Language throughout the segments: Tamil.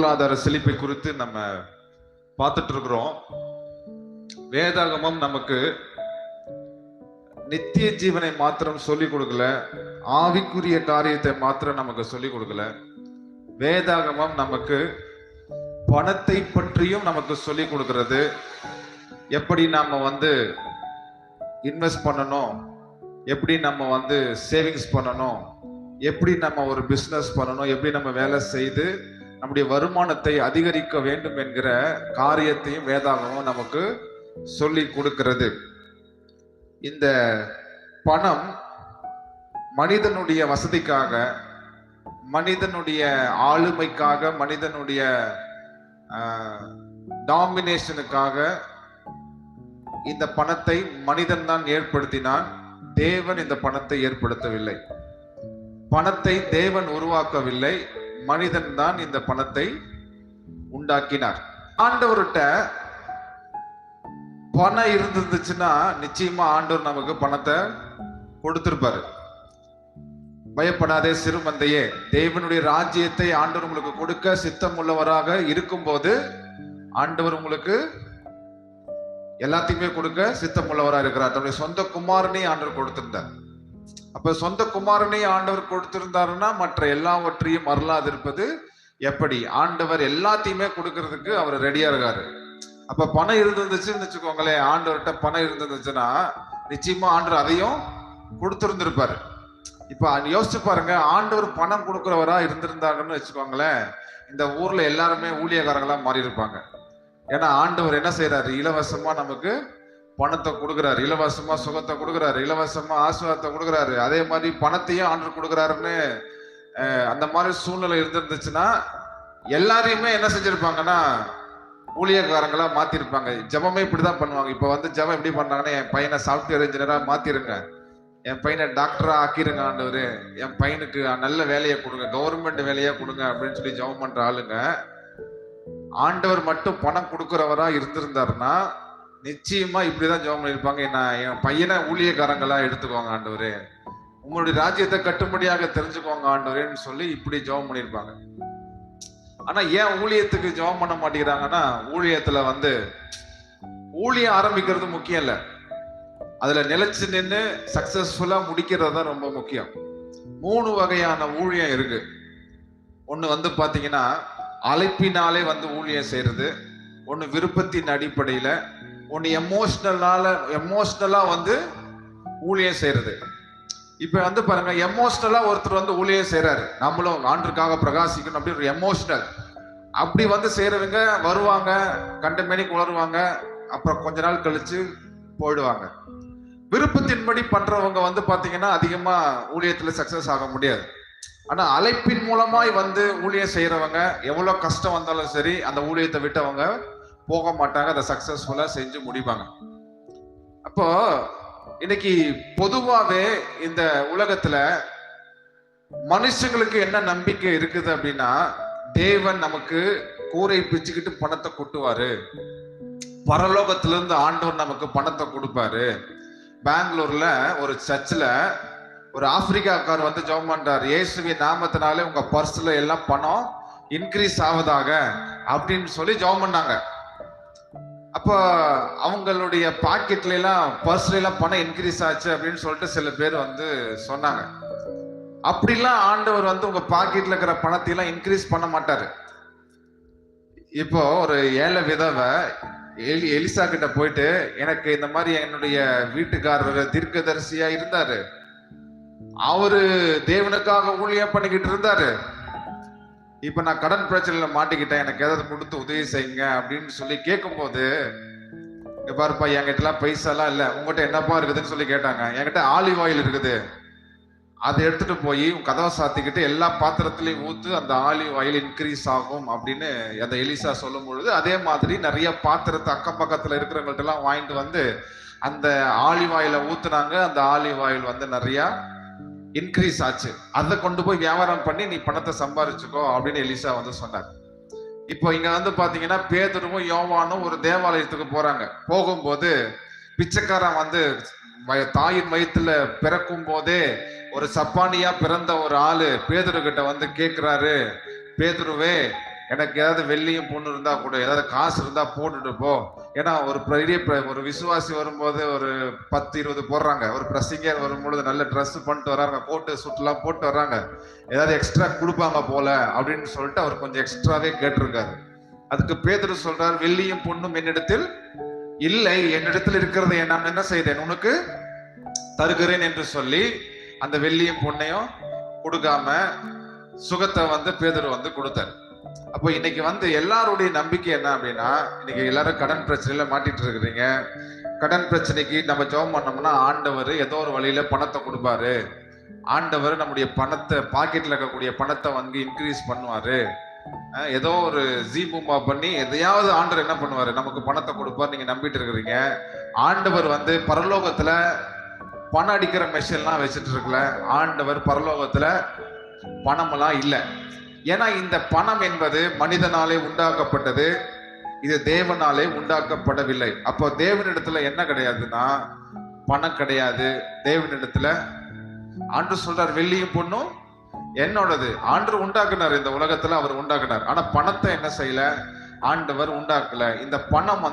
பொருளாதார செழிப்பை குறித்து நம்ம பார்த்துட்டு இருக்கிறோம். வேதாகமம் நமக்கு நித்திய ஜீவனை மாத்திரம் சொல்லிக் கொடுக்கல, ஆவிக்குரிய காரியத்தை மாத்திரம் நமக்கு சொல்லிக் கொடுக்கல. வேதாகமம் நமக்கு பணத்தை பற்றியும் நமக்கு சொல்லிக் கொடுக்கிறது. எப்படி நாம இன்வெஸ்ட் பண்ணணும், எப்படி நம்ம சேவிங்ஸ் பண்ணணும், எப்படி நம்ம ஒரு பிசினஸ் பண்ணணும், எப்படி நம்ம வேலை செய்து நம்முடைய வருமானத்தை அதிகரிக்க வேண்டும் என்கிற காரியத்தையும் வேதாகமம் நமக்கு சொல்லி கொடுக்கிறது. இந்த பணம் மனிதனுடைய வசதிக்காக, மனிதனுடைய ஆளுமைக்காக, மனிதனுடைய டாமினேஷனுக்காக இந்த பணத்தை மனிதன் தான் ஏற்படுத்தினான். தேவன் இந்த பணத்தை ஏற்படுத்தவில்லை. பணத்தை தேவன் உருவாக்கவில்லை, மனிதன் தான் இந்த பணத்தை உண்டாக்கினார். ஆண்டவர்கிட்ட பணம் இருந்துச்சுன்னா நிச்சயமா ஆண்டவர் நமக்கு பணத்தை கொடுத்திருப்பாரு. பயப்படாதே சிறுமந்தையே, தேவனுடைய ராஜ்யத்தை ஆண்டவர் உங்களுக்கு கொடுக்க சித்தம் உள்ளவராக இருக்கும்போது ஆண்டவர் உங்களுக்கு எல்லாத்தையுமே கொடுக்க சித்தம் உள்ளவராக இருக்கிறார். தன்னுடைய சொந்த குமாரனை ஆண்டவர் கொடுத்திருந்தார். அப்ப சொந்த குமாரனை ஆண்டவர் கொடுத்திருந்தாருன்னா மற்ற எல்லாவற்றையும் அருளாது இருப்பது எப்படி? ஆண்டவர் எல்லாத்தையுமே கொடுக்கறதுக்கு அவர் ரெடியா இருக்காரு. அப்ப பணம் இருந்துச்சுன்னு வச்சுக்கோங்களேன், ஆண்டவர்கிட்ட பணம் இருந்துச்சுன்னா நிச்சயமா ஆண்டவர் அதையும் கொடுத்திருந்திருப்பாரு. இப்ப யோசிச்சு பாருங்க, ஆண்டவர் பணம் கொடுக்கிறவரா இருந்திருந்தாங்கன்னு வச்சுக்கோங்களேன், இந்த ஊர்ல எல்லாருமே ஊழியக்காரங்களா மாறி இருப்பாங்க. ஏன்னா ஆண்டவர் என்ன செய்யறாரு? இலவசமா நமக்கு பணத்தை கொடுக்குறாரு, இலவசமா சுகத்தை கொடுக்குறாரு, இலவசமா ஆசீர்வாதத்தை கொடுக்குறாரு. அதே மாதிரி பணத்தையும் ஆண்டவர் கொடுக்குறாருன்னு அந்த மாதிரி சூழ்நிலை இருந்துச்சுன்னா எல்லாரையுமே என்ன செஞ்சிருப்பாங்கன்னா ஊழியக்காரங்களா மாத்திருப்பாங்க. ஜபமே இப்படிதான் பண்ணுவாங்க. இப்ப ஜபம் எப்படி பண்றாங்கன்னா, என் பையனை சாஃப்ட்வேர் இன்ஜினியரா மாத்திருங்க, என் பையனை டாக்டரா ஆக்கிருங்க ஆண்டவரு, என் பையனுக்கு நல்ல வேலையை கொடுங்க, கவர்மெண்ட் வேலையா கொடுங்க அப்படின்னு சொல்லி ஜபம் பண்ற ஆளுங்க. ஆண்டவர் மட்டும் பணம் கொடுக்கிறவரா இருந்திருந்தாருன்னா நிச்சயமா இப்படிதான் ஜெபம் பண்ணிருப்பாங்க. என் பையனை ஊழியக்காரங்களா எடுத்துக்கோங்க ஆண்டவரே, உங்களுடைய ராஜ்யத்தை கட்டுப்படியாக தெரிஞ்சுக்கோங்க ஆண்டவரேன்னு சொல்லி இப்படி ஜெபம் பண்ணிருப்பாங்க. ஆனா ஏன் ஊழியத்துக்கு ஜெபம் பண்ண மாட்டேங்கிறாங்கன்னா, ஊழியத்துல ஊழியம் ஆரம்பிக்கிறது முக்கியம் இல்ல, அதுல நிலைச்சு நின்று சக்சஸ்ஃபுல்லா முடிக்கிறது தான் ரொம்ப முக்கியம். 3 வகையான ஊழியம் இருக்கு. ஒண்ணு பாத்தீங்கன்னா அழைப்பினாலே ஊழியம் செய்யறது, ஒண்ணு விருப்பத்தின் அடிப்படையில, ஒண்ணு எமோஷனலா ஊழியம் செய்யறது. இப்ப பாருங்க, எமோஷனலா ஒருத்தர் ஊழியம் செய்யறாரு, நம்மளும் ஆண்டவருக்காக பிரகாசிக்கணும் அப்படி ஒரு எமோஷனல் அப்படி செய்யறவங்க வருவாங்க, கண்டமேனிக்கு உணர்வாங்க, அப்புறம் கொஞ்ச நாள் கழிச்சு போயிடுவாங்க. விருப்பத்தின்படி பண்றவங்க பாத்தீங்கன்னா அதிகமா ஊழியத்துல சக்சஸ் ஆக முடியாது. ஆனா அழைப்பின் மூலமாய் ஊழியம் செய்யறவங்க எவ்வளவு கஷ்டம் வந்தாலும் சரி அந்த ஊழியத்தை விட்டு அவங்க போக மாட்டாங்க, அதை சக்சஸ்ஃபுல்லா செஞ்சு முடிப்பாங்க. அப்போ இன்னைக்கு பொதுவாவே இந்த உலகத்துல மனுஷங்களுக்கு என்ன நம்பிக்கை இருக்குது அப்படின்னா, தேவன் நமக்கு கூரை பிச்சுக்கிட்டு பணத்தை கொட்டுவாரு, பரலோகத்திலிருந்து ஆண்டவர் நமக்கு பணத்தை கொடுப்பாரு. பெங்களூர்ல ஒரு சர்ச்சில் ஒரு ஆப்பிரிக்காக்கார் ஜெபம் பண்றாரு, இயேசுவின் நாமத்தினாலே உங்க பர்ஸ்ல எல்லாம் பணம் இன்க்ரீஸ் ஆவதாக அப்படின்னு சொல்லி ஜெபம் பண்ணாங்க. அப்ப அவங்களுடைய பாக்கெட்ல எல்லாம் பர்ஸ்ல எல்லாம் பணம் இன்க்ரீஸ் ஆச்சு அப்படின்னு சொல்லிட்டு சில பேர் சொன்னாங்க. அப்படிலாம் ஆண்டவர் உங்க பாக்கெட்ல இருக்கிற பணத்தை எல்லாம் இன்க்ரீஸ் பண்ண மாட்டாரு. இப்போ ஒரு ஏழை விதவை எலிசா கிட்ட போயிட்டு, எனக்கு இந்த மாதிரி என்னுடைய வீட்டுக்காரர் தீர்க்கதரிசியா இருந்தாரு, அவரு தேவனுக்காக ஊழியம் பண்ணிக்கிட்டு இருந்தாரு, இப்ப நான் கடன் பிரச்சனையில மாட்டிக்கிட்டேன், எனக்கு ஏதாவது கொடுத்து உதவி செய்யுங்க அப்படின்னு சொல்லி கேட்கும் போது, பாருப்பா என்கிட்ட எல்லாம் பைசா எல்லாம் இல்ல, உங்ககிட்ட என்னப்பா இருக்குதுன்னு சொல்லி கேட்டாங்க. என்கிட்ட ஆலிவ் ஆயில் இருக்குது, அதை எடுத்துட்டு போய் உன் கதவை சாத்திக்கிட்டு எல்லா பாத்திரத்திலையும் ஊத்து, அந்த ஆலிவ் ஆயில் இன்க்ரீஸ் ஆகும் அப்படின்னு அந்த எலிசா சொல்லும் பொழுது, அதே மாதிரி நிறைய பாத்திரத்தை அக்கம் பக்கத்துல இருக்கிறவங்கள்ட்ட எல்லாம் வாங்கிட்டு அந்த ஆலிவ் ஆயில ஊத்துனாங்க. அந்த ஆலிவ் ஆயில் நிறைய இன்க்ரீஸ் ஆச்சு. அதை கொண்டு போய் வியாபாரம் பண்ணி நீ பணத்தை சம்பாரிச்சுக்கோ அப்படின்னு எலிசா சொன்னார். இப்போ இங்க பாத்தீங்கன்னா பேதுருவும் யோவானும் ஒரு தேவாலயத்துக்கு போறாங்க. போகும்போது பிச்சைக்காரன் தாயின் வயிற்றுல பிறக்கும் போதே ஒரு சப்பானியா பிறந்த ஒரு ஆளு பேதுரு கிட்ட கேட்கிறாரு, பேதுருவே எனக்கு ஏதாவது வெள்ளியும் பொண்ணு இருந்தா கூட, ஏதாவது காசு இருந்தா போட்டுட்டு போ. ஏன்னா ஒரு பெரிய ஒரு விசுவாசி வரும்போது ஒரு 10-20 போடுறாங்க. ஒரு பிரசிங்கர் வரும்பொழுது நல்ல ட்ரெஸ் பண்ணிட்டு வர்றாங்க, கோட்டு சுட்டுலாம் போட்டு வர்றாங்க, ஏதாவது எக்ஸ்ட்ரா கொடுப்பாங்க போல அப்படின்னு சொல்லிட்டு அவர் கொஞ்சம் எக்ஸ்ட்ராவே கேட்டிருக்காரு. அதுக்கு பேதுரு சொல்றாரு, வெள்ளியும் பொண்ணும் என்னிடத்தில் இல்லை, என்னிடத்தில் இருக்கிறதை நான் என்ன செய்தேன் உனக்கு தருகிறேன் என்று சொல்லி அந்த வெள்ளியும் பொண்ணையும் கொடுக்காம சுகத்தை பேதுரு கொடுத்தார். அப்போ இன்னைக்கு எல்லாருடைய நம்பிக்கை என்ன அப்படின்னா, இன்னைக்கு எல்லாரும் கடன் பிரச்சனையில மாட்டிட்டு இருக்கிறீங்க. கடன் பிரச்சனைக்கு நம்ம ஜெபம் பண்ணோம்னா ஆண்டவர் ஏதோ ஒரு வழியில பணத்தை கொடுப்பாரு. ஆண்டவர் நம்முடைய பணத்தை, பாக்கெட்ல இருக்கக்கூடிய பணத்தை இன்க்ரீஸ் பண்ணுவாரு. ஏதோ ஒரு ஜீபூமா பண்ணி எதையாவது ஆண்டவர் என்ன பண்ணுவாரு, நமக்கு பணத்தை கொடுப்பாரு. நீங்க நம்பிட்டு இருக்கிறீங்க. ஆண்டவர் பரலோகத்துல பணம் அடிக்கிற மெஷின்லாம் வச்சுட்டு இருக்கல. ஆண்டவர் பரலோகத்துல பணமெல்லாம் இல்லை. ஏன்னா இந்த பணம் என்பது மனிதனாலே உண்டாக்கப்பட்டது, இது தேவனாலே உண்டாக்கப்படவில்லை. அப்போ தேவனிடத்துல என்ன கிடையாதுன்னா பணம் கிடையாது. தேவனிடத்துல ஆண்டு சொல்றார், வெள்ளியும் பொண்ணும் என்னோடது. ஆண்டு உண்டாக்குனார், இந்த உலகத்துல அவர் உண்டாக்குனார். ஆனா பணத்தை என்ன செய்யல, ஆண்டவர் உண்டாக்கல. இந்த பணம்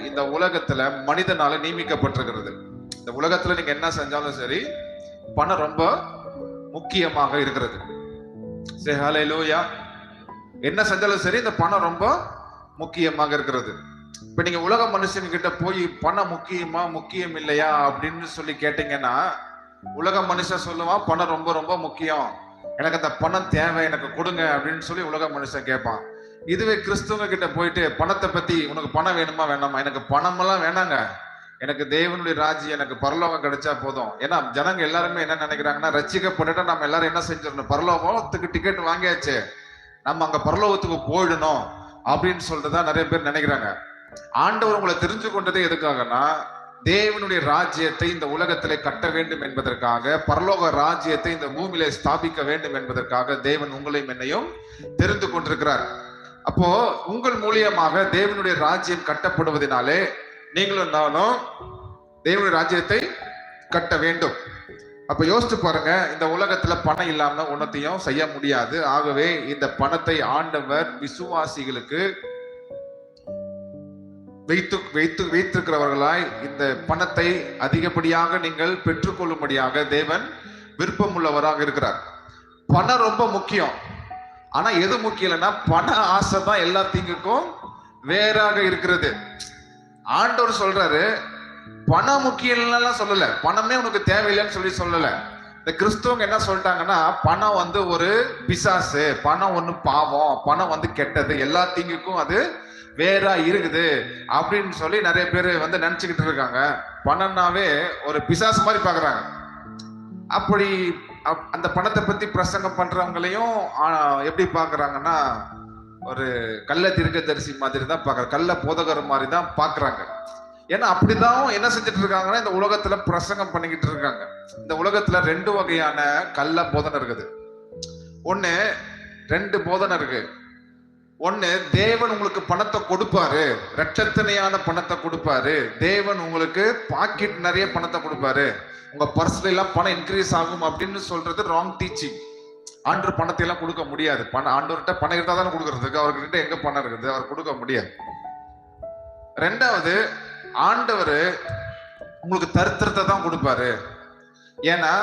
இந்த உலகத்துல மனிதனால நியமிக்கப்பட்டிருக்கிறது. இந்த உலகத்துல நீங்க என்ன செஞ்சாலும் சரி, பணம் ரொம்ப முக்கியமாக இருக்கிறது. என்ன செஞ்சாலும் சரி, இந்த பணம் ரொம்ப முக்கியமாக இருக்கிறது. இப்ப நீங்க உலக மனுஷன் கிட்ட போய் பணம் முக்கியமா முக்கியம் இல்லையா அப்படின்னு சொல்லி கேட்டீங்கன்னா, உலக மனுஷன் சொல்லுவான் பணம் ரொம்ப ரொம்ப முக்கியம், எனக்கு அந்த பணம் தேவை, எனக்கு கொடுங்க அப்படின்னு சொல்லி உலக மனுஷன் கேட்பான். இதுவே கிறிஸ்துவங்க கிட்ட போயிட்டு பணத்தை பத்தி, உனக்கு பணம் வேணுமா வேணாமா, எனக்கு பணமெல்லாம் வேணாங்க, எனக்கு தேவனுடைய ராஜ்யம், எனக்கு பரலோகம் கிடைச்சா போதும். ஏன்னா ஜனங்க எல்லாருமே என்ன நினைக்கிறாங்கன்னா, ரட்சிக்கப்பட்டுட்டா நம்ம எல்லாரும் என்ன செஞ்சிடணும், பரலோகத்துக்கு டிக்கெட் வாங்கியாச்சு, நம்ம அங்க பரலோகத்துக்கு போயிடணும் அப்படின்னு சொல்லிட்டுதான் நிறைய பேர் நினைக்கிறாங்க. ஆண்டவர் உங்களை தெரிஞ்சு கொண்டதே எதுக்காகனா, தேவனுடைய ராஜ்யத்தை இந்த உலகத்திலே கட்ட வேண்டும் என்பதற்காக, பரலோக ராஜ்யத்தை இந்த பூமியிலே ஸ்தாபிக்க வேண்டும் என்பதற்காக தேவன் உங்களையும் என்னையும் தெரிந்து கொண்டிருக்கிறார். அப்போ உங்கள் மூலியமாக தேவனுடைய ராஜ்யம் கட்டப்படுவதனாலே நீங்களும் நானும் தேவனுடைய ராஜ்யத்தை கட்ட வேண்டும். அப்ப யோசிச்சு பாருங்க, இந்த உலகத்துல பணம் இல்லாம ஒன்னத்தையும் செய்ய முடியாது. ஆகவே இந்த பணத்தை ஆண்டவர் விசுவாசிகளுக்கு வைத்திருக்கிறவர்களாய் இந்த பணத்தை அதிகப்படியாக நீங்கள் பெற்றுக்கொள்ளும்படியாக தேவன் விருப்பம் உள்ளவராக இருக்கிறார். பணம் ரொம்ப முக்கியம். ஆனா எது முக்கியம் இல்லைன்னா, பண ஆசை தான் எல்லா தீங்குக்கும் வேறாக இருக்கிறது. ஆண்டவர் சொல்றாரு, பணம் முக்கியம் இல்லைன்னா சொல்லல, பணமே உனக்கு தேவையில்லைன்னு சொல்லல. இந்த கிறிஸ்துவங்க என்ன சொல்லிட்டாங்கன்னா, பணம் ஒரு பிசாசு, பணம் ஒண்ணு பாவம், பணம் கெட்டது, எல்லா தீங்குக்கும் அது வேற இருக்குது அப்படின்னு சொல்லி நிறைய பேர் நினைச்சுக்கிட்டு இருக்காங்க. பணம்னாவே ஒரு பிசாசு மாதிரி பாக்குறாங்க. அப்படி அந்த பணத்தை பத்தி பிரசங்கம் பண்றவங்களையும் எப்படி பாக்குறாங்கன்னா, ஒரு கள்ள தீர்க்கதரிசி மாதிரி தான் பாக்குறாங்க, கள்ள போதகர் மாதிரி தான் பாக்குறாங்க. ஏன்னா அப்படிதான் என்ன செஞ்சுட்டு இருக்காங்கன்னா, இந்த உலகத்துல பிரசங்கம் பண்ணிக்கிட்டு இருக்காங்க. இந்த உலகத்துல 2 வகையான கள்ள போதனை இருக்குது. ஒண்ணு, 2 போதனை இருக்கு. ஒண்ணு, தேவன் உங்களுக்கு பணத்தை கொடுப்பாரு, ரட்சத்தனையான பணத்தை கொடுப்பாரு, தேவன் உங்களுக்கு பாக்கெட் நிறைய பணத்தை கொடுப்பாரு, உங்க பர்ஸ்ல எல்லாம் பணம் இன்க்ரீஸ் ஆகும் அப்படின்னு சொல்றது ராங் டீச்சிங். ஆண்டவர் பணத்தை எல்லாம் கொடுக்க முடியாது. ஆண்டவர்கிட்ட பணம் இருந்தா தானே கொடுக்கறதுக்கு, அவர்கிட்ட எங்க பணம் இருக்குது, அவர் கொடுக்க முடியாது. 2வது, ஆண்டவர் உங்களுக்கு தரித்திரத்தை தான் கொடுப்பாரு. ஏன்னா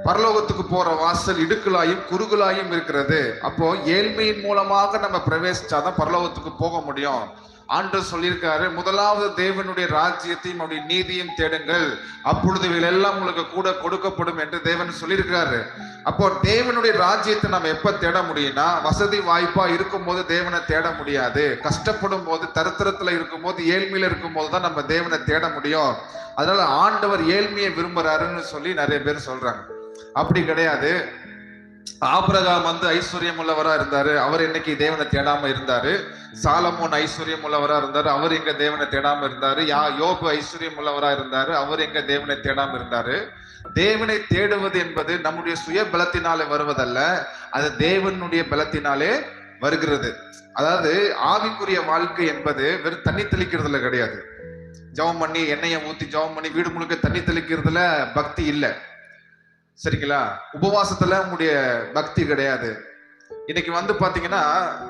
பரலோகத்துக்கு போற வாசல் இடுக்கலாயும் குறுகலாயும் இருக்கிறது. அப்போ ஏழ்மையின் மூலமாக நம்ம பிரவேசிச்சாதான் பரலோகத்துக்கு போக முடியும். ஆண்டவர் சொல்லியிருக்காரு, முதலாவது தேவனுடைய ராஜ்யத்தையும் அவருடைய நீதியும் தேடுங்கள், அப்பொழுது எல்லாம் உங்களுக்கு கூட கொடுக்கப்படும் என்று தேவன் சொல்லியிருக்கிறாரு. அப்போ தேவனுடைய ராஜ்யத்தை நம்ம எப்ப தேட முடியும்னா, வசதி வாய்ப்பா இருக்கும் போது தேவனை தேட முடியாது. கஷ்டப்படும் போது, தரித்திரத்துல இருக்கும் போது, ஏழ்மையில இருக்கும் போது தான் நம்ம தேவனை தேட முடியும். அதனால ஆண்டவர் ஏழ்மையை விரும்புறாருன்னு சொல்லி நிறைய பேர் சொல்றாங்க. அப்படி கிடையாது. ஆபிரகாம் ஐஸ்வர்யம் உள்ளவரா இருந்தாரு, அவர் இன்னைக்கு தேவனை தேடாம இருந்தாரு. சாலமோன் ஐஸ்வர்யம் உள்ளவரா இருந்தாரு, அவர் எங்க தேவனை தேடாம இருந்தாரு. யோபு ஐஸ்வர்யம் உள்ளவரா இருந்தாரு, அவர் எங்க தேவனை தேடாம இருந்தாரு. தேவனை தேடுவது என்பது நம்முடைய சுய பலத்தினாலே வருவதல்ல, அது தேவனுடைய பலத்தினாலே வருகிறது. அதாவது ஆவிக்குரிய வாழ்க்கை என்பது வெறும் தண்ணி தெளிக்கிறதுல கிடையாது. ஜெபம் பண்ணி எண்ணெயை ஊத்தி ஜெபம் பண்ணி வீடு முழுக்க தண்ணி தெளிக்கிறதுல பக்தி இல்லை, சரிங்களா? உபவாசத்துல உங்களுடைய பக்தி கிடையாது. இன்னைக்கு வந்து பாத்தீங்கன்னா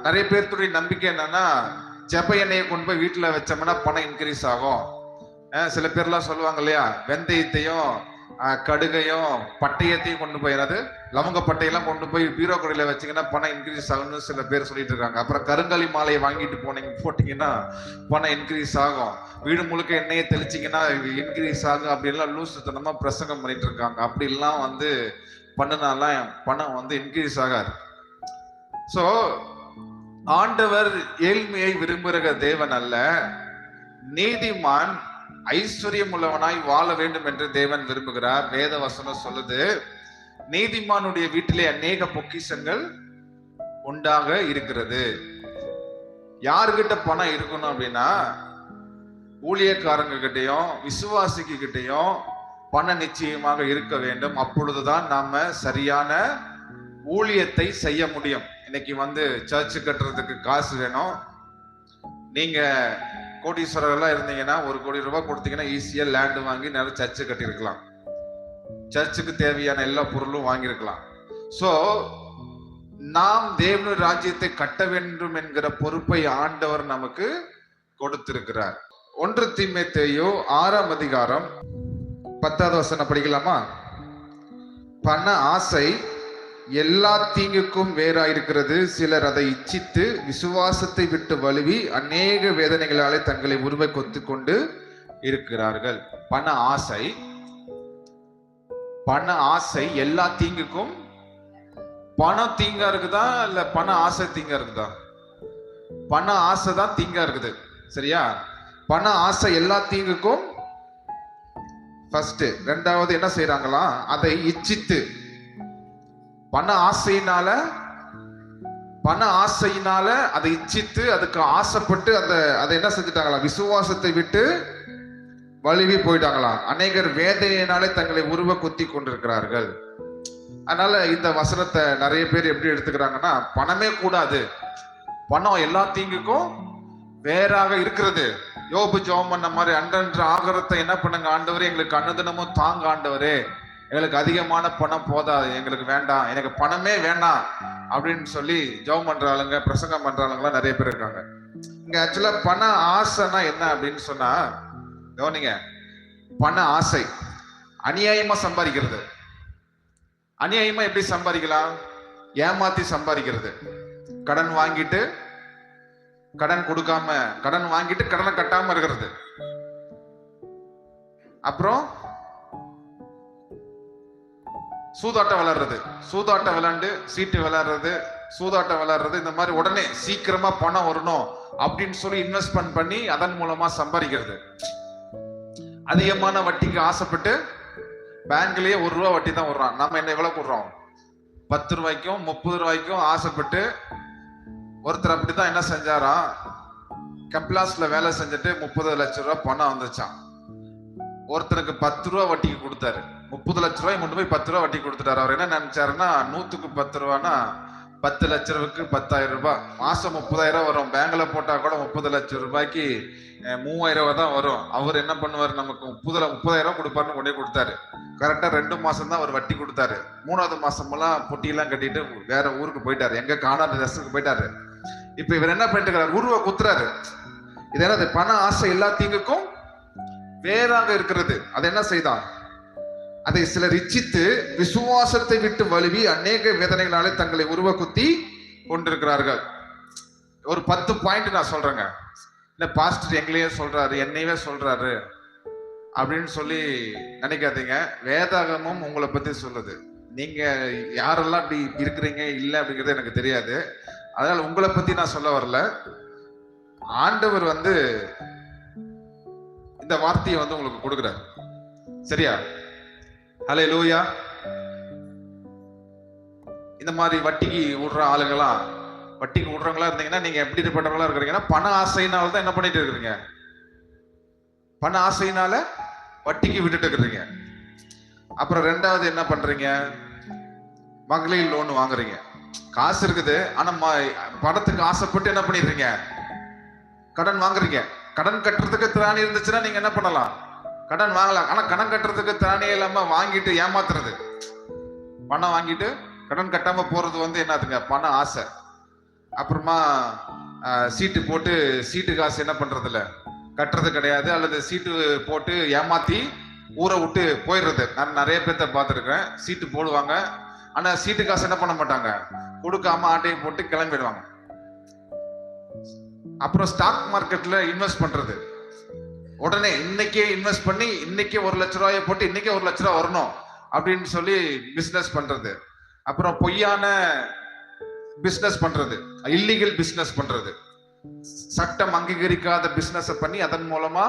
நிறைய பேர்த்துடைய நம்பிக்கை என்னன்னா, ஜெப எண்ணெயை கொண்டு போய் வீட்டுல வச்சோம்னா பணம் இன்க்ரீஸ் ஆகும். சில பேர்லாம் சொல்லுவாங்க இல்லையா, வெந்தயத்தையும் கடுகையும் பட்டயத்தையும் கொண்டு போய், அதாவது லவங்க பட்டையெல்லாம் கொண்டு போய் பீரோ கடையில வச்சீங்கன்னா பணம் இன்க்ரீஸ் ஆகும்னு சில பேர் சொல்லிட்டு இருக்காங்க. அப்புறம் கருங்காலி மாலையை வாங்கிட்டு போட்டீங்கன்னா பணம் இன்க்ரீஸ் ஆகும். வீடு முழுக்க எண்ணெயை தெளிச்சிங்கன்னா இன்க்ரீஸ் ஆகும். அப்படின்லாம் லூசுத்தனமா பிரசங்கம் பண்ணிட்டு இருக்காங்க. அப்படிலாம் வந்து பண்ணினாலாம் பணம் வந்து இன்க்ரீஸ் ஆகாது. சோ ஆண்டவர் ஏழ்மையை விரும்புகிற தேவன் அல்ல, நீதிமான் ஐஸ்வர்யம் உள்ளவனாய் வாழ வேண்டும் என்று தேவன் விரும்புகிறார். வேத வசனம் சொல்லுது, நீதிமானுடைய வீட்டிலே அநேக பொக்கிஷங்கள் உண்டாக இருக்கிறது. யாருகிட்ட பணம் இருக்கணும் அப்படின்னா, ஊழியக்காரங்க கிட்டையும் விசுவாசிக்கு கிட்டையும் பணம் நிச்சயமாக இருக்க வேண்டும். அப்பொழுதுதான் நாம சரியான ஊழியத்தை செய்ய முடியும். இன்னைக்கு வந்து சர்ச்சு கட்டுறதுக்கு காசு வேணும். நீங்க கோடீஸ்வரர்கள்லாம் இருந்தீங்கன்னா 1 கோடி ரூபாய் கொடுத்தீங்கன்னா ஈஸியா லேண்ட் வாங்கி நிறைய சர்ச்சு கட்டியிருக்கலாம். சர்ச்சுக்கு தேவையான எல்லா பொருளும் வாங்கியிருக்கலாம். சோ நாம் தேவனுடைய ராஜ்யத்தை கட்ட வேண்டும் என்கிற பொறுப்பை ஆண்டவர் நமக்கு கொடுத்திருக்கிறார். 1 தீமோத்தேயு 6ஆம் அதிகாரம் 10வது வசனம் படிக்கலாமா? பண ஆசை எல்லா தீங்குக்கும் வேறாயிருக்கிறது. சிலர் அதை இச்சித்து விசுவாசத்தை விட்டு வழுவி அநேக வேதனைகளாலே தங்களை உருவை கொத்து கொண்டு இருக்கிறார்கள். பண ஆசை எல்லா தீங்குக்கும். பணம் தீங்கா இருக்குதா இல்ல பண ஆசை தீங்கா இருக்குதா? பண ஆசை தான் தீங்கா இருக்குது. சரியா? பண ஆசை எல்லா தீங்குக்கும் ஃபர்ஸ்ட். ரெண்டாவது என்ன செய்யறாங்களா, அதை இச்சித்து பண ஆசையினால அதை இச்சித்து அதுக்கு ஆசைப்பட்டு அதை என்ன செஞ்சுட்டாங்களா, விசுவாசத்தை விட்டு வழுவி போயிட்டாங்களா. அநேகர் வேதனையினாலே தங்களை உருவ குத்தி கொண்டிருக்கிறார்கள். அதனால இந்த வசனத்தை நிறைய பேர் எப்படி எடுத்துக்கிறாங்கன்னா, பணமே கூடாது, பணம் எல்லா தீங்குக்கும் வேறாக இருக்கிறது. யோபு ஜெபம் பண்ண மாதிரி அன்றன்ற ஆகாரத்தை என்ன பண்ணுங்க ஆண்டவரே, எங்களுக்கு அன்னதினமும் தாங்க ஆண்டவரே, எங்களுக்கு அதிகமான பணம் போதாது, எங்களுக்கு வேண்டாம், எனக்கு பணமே வேண்டாம் அப்படின்னு சொல்லி ஜெபம் பண்ற ஆளுங்க, பிரசங்கம் பண்ற ஆளுங்கலாம் நிறைய பேர் இருக்காங்க. இங்க ஆக்சுவலா பண ஆசைனா என்ன அப்படின்னு சொன்னா, கவனிங்க, பண ஆசை அநியாயமா சம்பாதிக்கிறது. அநியாயமா எப்படி சம்பாதிக்கலாம்? ஏமாத்தி சம்பாதிக்கிறது. கடன் வாங்கிட்டு கடன் கொடுக்காம, கடன் வாங்கிட்டு கடனை கட்டாம இருக்கிறது. அப்புறம் சூதாட்டம் விளையாடுறது, சூதாட்டம் விளையாண்டு சீட்டு விளையாடுறது, சூதாட்டம் விளையாடுறது. இந்த மாதிரி உடனே சீக்கிரமா பணம் வரணும் அப்படின்னு சொல்லி இன்வெஸ்ட்மெண்ட் பண்ணி அதன் மூலமா சம்பாதிக்கிறது. அதிகமான வட்டிக்கு ஆசைப்பட்டு பேங்க்லயே 1 ரூபா வட்டி தான் விடுறான். நம்ம என்ன எவ்வளவு கொடுறோம்? 10 ரூபாய்க்கும் 30 ரூபாய்க்கும் ஆசைப்பட்டு ஒருத்தர் அப்படித்தான் என்ன செஞ்சாராம், கம்ப்ளாஸ்ல வேலை செஞ்சுட்டு 30 லட்சம் ரூபாய் பணம் வந்துச்சான். ஒருத்தருக்கு 10 ரூபா வட்டிக்கு கொடுத்தாரு. 30 லட்சம் ரூபாய் கொண்டு போய் 10 ரூபா வட்டி கொடுத்துட்டாரு. அவர் என்ன நினைச்சாருன்னா, 100க்கு 10 ரூபான்னா 10 லட்சம் ரூபாய்க்கு 10,000 ரூபாய், மாசம் 30,000 வரும். பேங்க்ல போட்டா கூட 30 லட்சம் ரூபாய்க்கு 3,000 ரூபாய் தான் வரும். அவர் என்ன பண்ணுவாரு, நமக்கு 30,000 கொடுப்பாருன்னு கொண்டே கொடுத்தாரு. கரெக்டா 2 மாசம் தான் அவர் வட்டி கொடுத்தாரு. 3வது மாசமெல்லாம் பொட்டியெல்லாம் கட்டிட்டு வேற ஊருக்கு போயிட்டாரு, எங்க காணாத தேசத்துக்கு போயிட்டாரு. இப்ப இவர் என்ன பண்ணிட்டு இருக்காரு, உருவ குத்துறாரு. இது என்னது? பண ஆசை எல்லா தீங்குக்கும் வேறாக இருக்கிறது. அது என்ன செய்தான், அதை சிலர் இச்சித்து விசுவாசத்தை விட்டு வழுவி அநேக வேதனைகளாலே தங்களை உருவ குத்தி கொண்டிருக்கிறார்கள். ஒரு 10 பாயிண்ட் நான் சொல்றேங்க. இல்ல பாஸ்டர் எங்களையே சொல்றாரு, என்னையவே சொல்றாரு அப்படின்னு சொல்லி நினைக்காதீங்க. வேதாகமும் உங்களை பத்தி சொல்லுது. நீங்க யாரெல்லாம் அப்படி இருக்கிறீங்க இல்லை அப்படிங்கிறது எனக்கு தெரியாது. அதனால உங்களை பத்தி நான் சொல்ல வரல. ஆண்டவர் வந்து இந்த வார்த்தையை வந்து உங்களுக்கு கொடுக்கிறார். சரியா? ஹல்லேலூயா. இந்த மாதிரி வட்டிக்கு விடுற ஆளுங்களா, வட்டிக்கு விடுறவங்களா இருந்தீங்கன்னா நீங்க எப்படி பண்றவங்களா இருக்கிறீங்கன்னா, பண ஆசையினால தான் என்ன பண்ணிட்டு இருக்கிறீங்க, பண ஆசையினால வட்டிக்கு விட்டுட்டு இருக்கிறீங்க. அப்புறம் 2வது என்ன பண்றீங்க, மகளிர் லோன் வாங்குறீங்க. காசு இருக்குது, ஆனா பணத்துக்கு ஆசைப்பட்டு என்ன பண்ணிடுறீங்க, கடன் வாங்குறீங்க. கடன் கட்டுறதுக்கு திராணி இருந்துச்சுன்னா நீங்க என்ன பண்ணலாம், கடன் வாங்கலாம். ஆனா கடன் கட்டுறதுக்கு திராணியே இல்லாம வாங்கிட்டு ஏமாத்துறது, பணம் வாங்கிட்டு கடன் கட்டாம போறது என்னதுங்க, பண ஆசை. அப்புறமா சீட்டு போட்டு சீட்டு காசு என்ன பண்றது இல்ல, கட்டுறது கிடையாது, அல்லது சீட்டு போட்டு ஏமாத்தி ஊரை விட்டு போயிடுறது. நான் நிறைய பேர்த்த பார்த்துருக்கேன், சீட்டு போடுவாங்க, ஆனா சீட்டு காசு என்ன பண்ண மாட்டாங்க, கொடுக்காம ஆட்டையை போட்டு கிளம்பிடுவாங்க. அப்புறம் ஸ்டாக் மார்க்கெட்ல இன்வெஸ்ட் பண்றது, உடனே இன்னைக்கே இன்வெஸ்ட் பண்ணி இன்னைக்கே 1 லட்ச ரூபாயை போட்டு இன்னைக்கே 1 லட்ச ரூபாய் வரணும் அப்படின்னு சொல்லி பிசினஸ் பண்றது. அப்புறம் பொய்யான பிசினஸ் பண்றது, இல்லீகல் பிசினஸ் பண்றது, சட்டம் அங்கீகரிக்காத பிசினஸ் பண்ணி அதன் மூலமா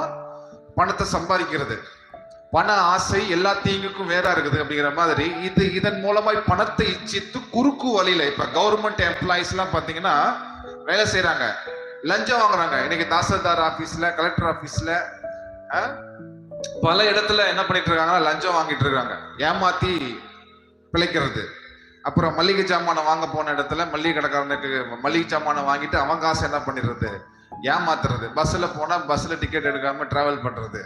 பணத்தை சம்பாதிக்கிறது. பண ஆசை எல்லா தீங்குக்கும் வேற இருக்குது அப்படிங்கிற மாதிரி இதன் மூலமா பணத்தை இச்சித்து குறுக்கு வழியில, இப்ப கவர்மெண்ட் எம்ப்ளாயிஸ் எல்லாம் பாத்தீங்கன்னா வேலை செய்யறாங்க, லஞ்சம் வாங்குறாங்க. இன்னைக்கு தாசில்தார் ஆபீஸ்ல, கலெக்டர் ஆபீஸ்ல, பல இடத்துல என்ன பண்ணிட்டு இருக்காங்க, லஞ்சம் வாங்கிட்டு இருக்காங்க, ஏமாத்தி பிழைக்கிறது. அப்புறம் மளிகை சாமானை வாங்க போன இடத்துல மளிகை கடைக்காரனுக்கு மளிகை சாமானை வாங்கிட்டு அவன் காசு என்ன பண்ணிடுறது, ஏமாத்துறது. பஸ்ல போனா பஸ்ல டிக்கெட் எடுக்காம டிராவல் பண்றது.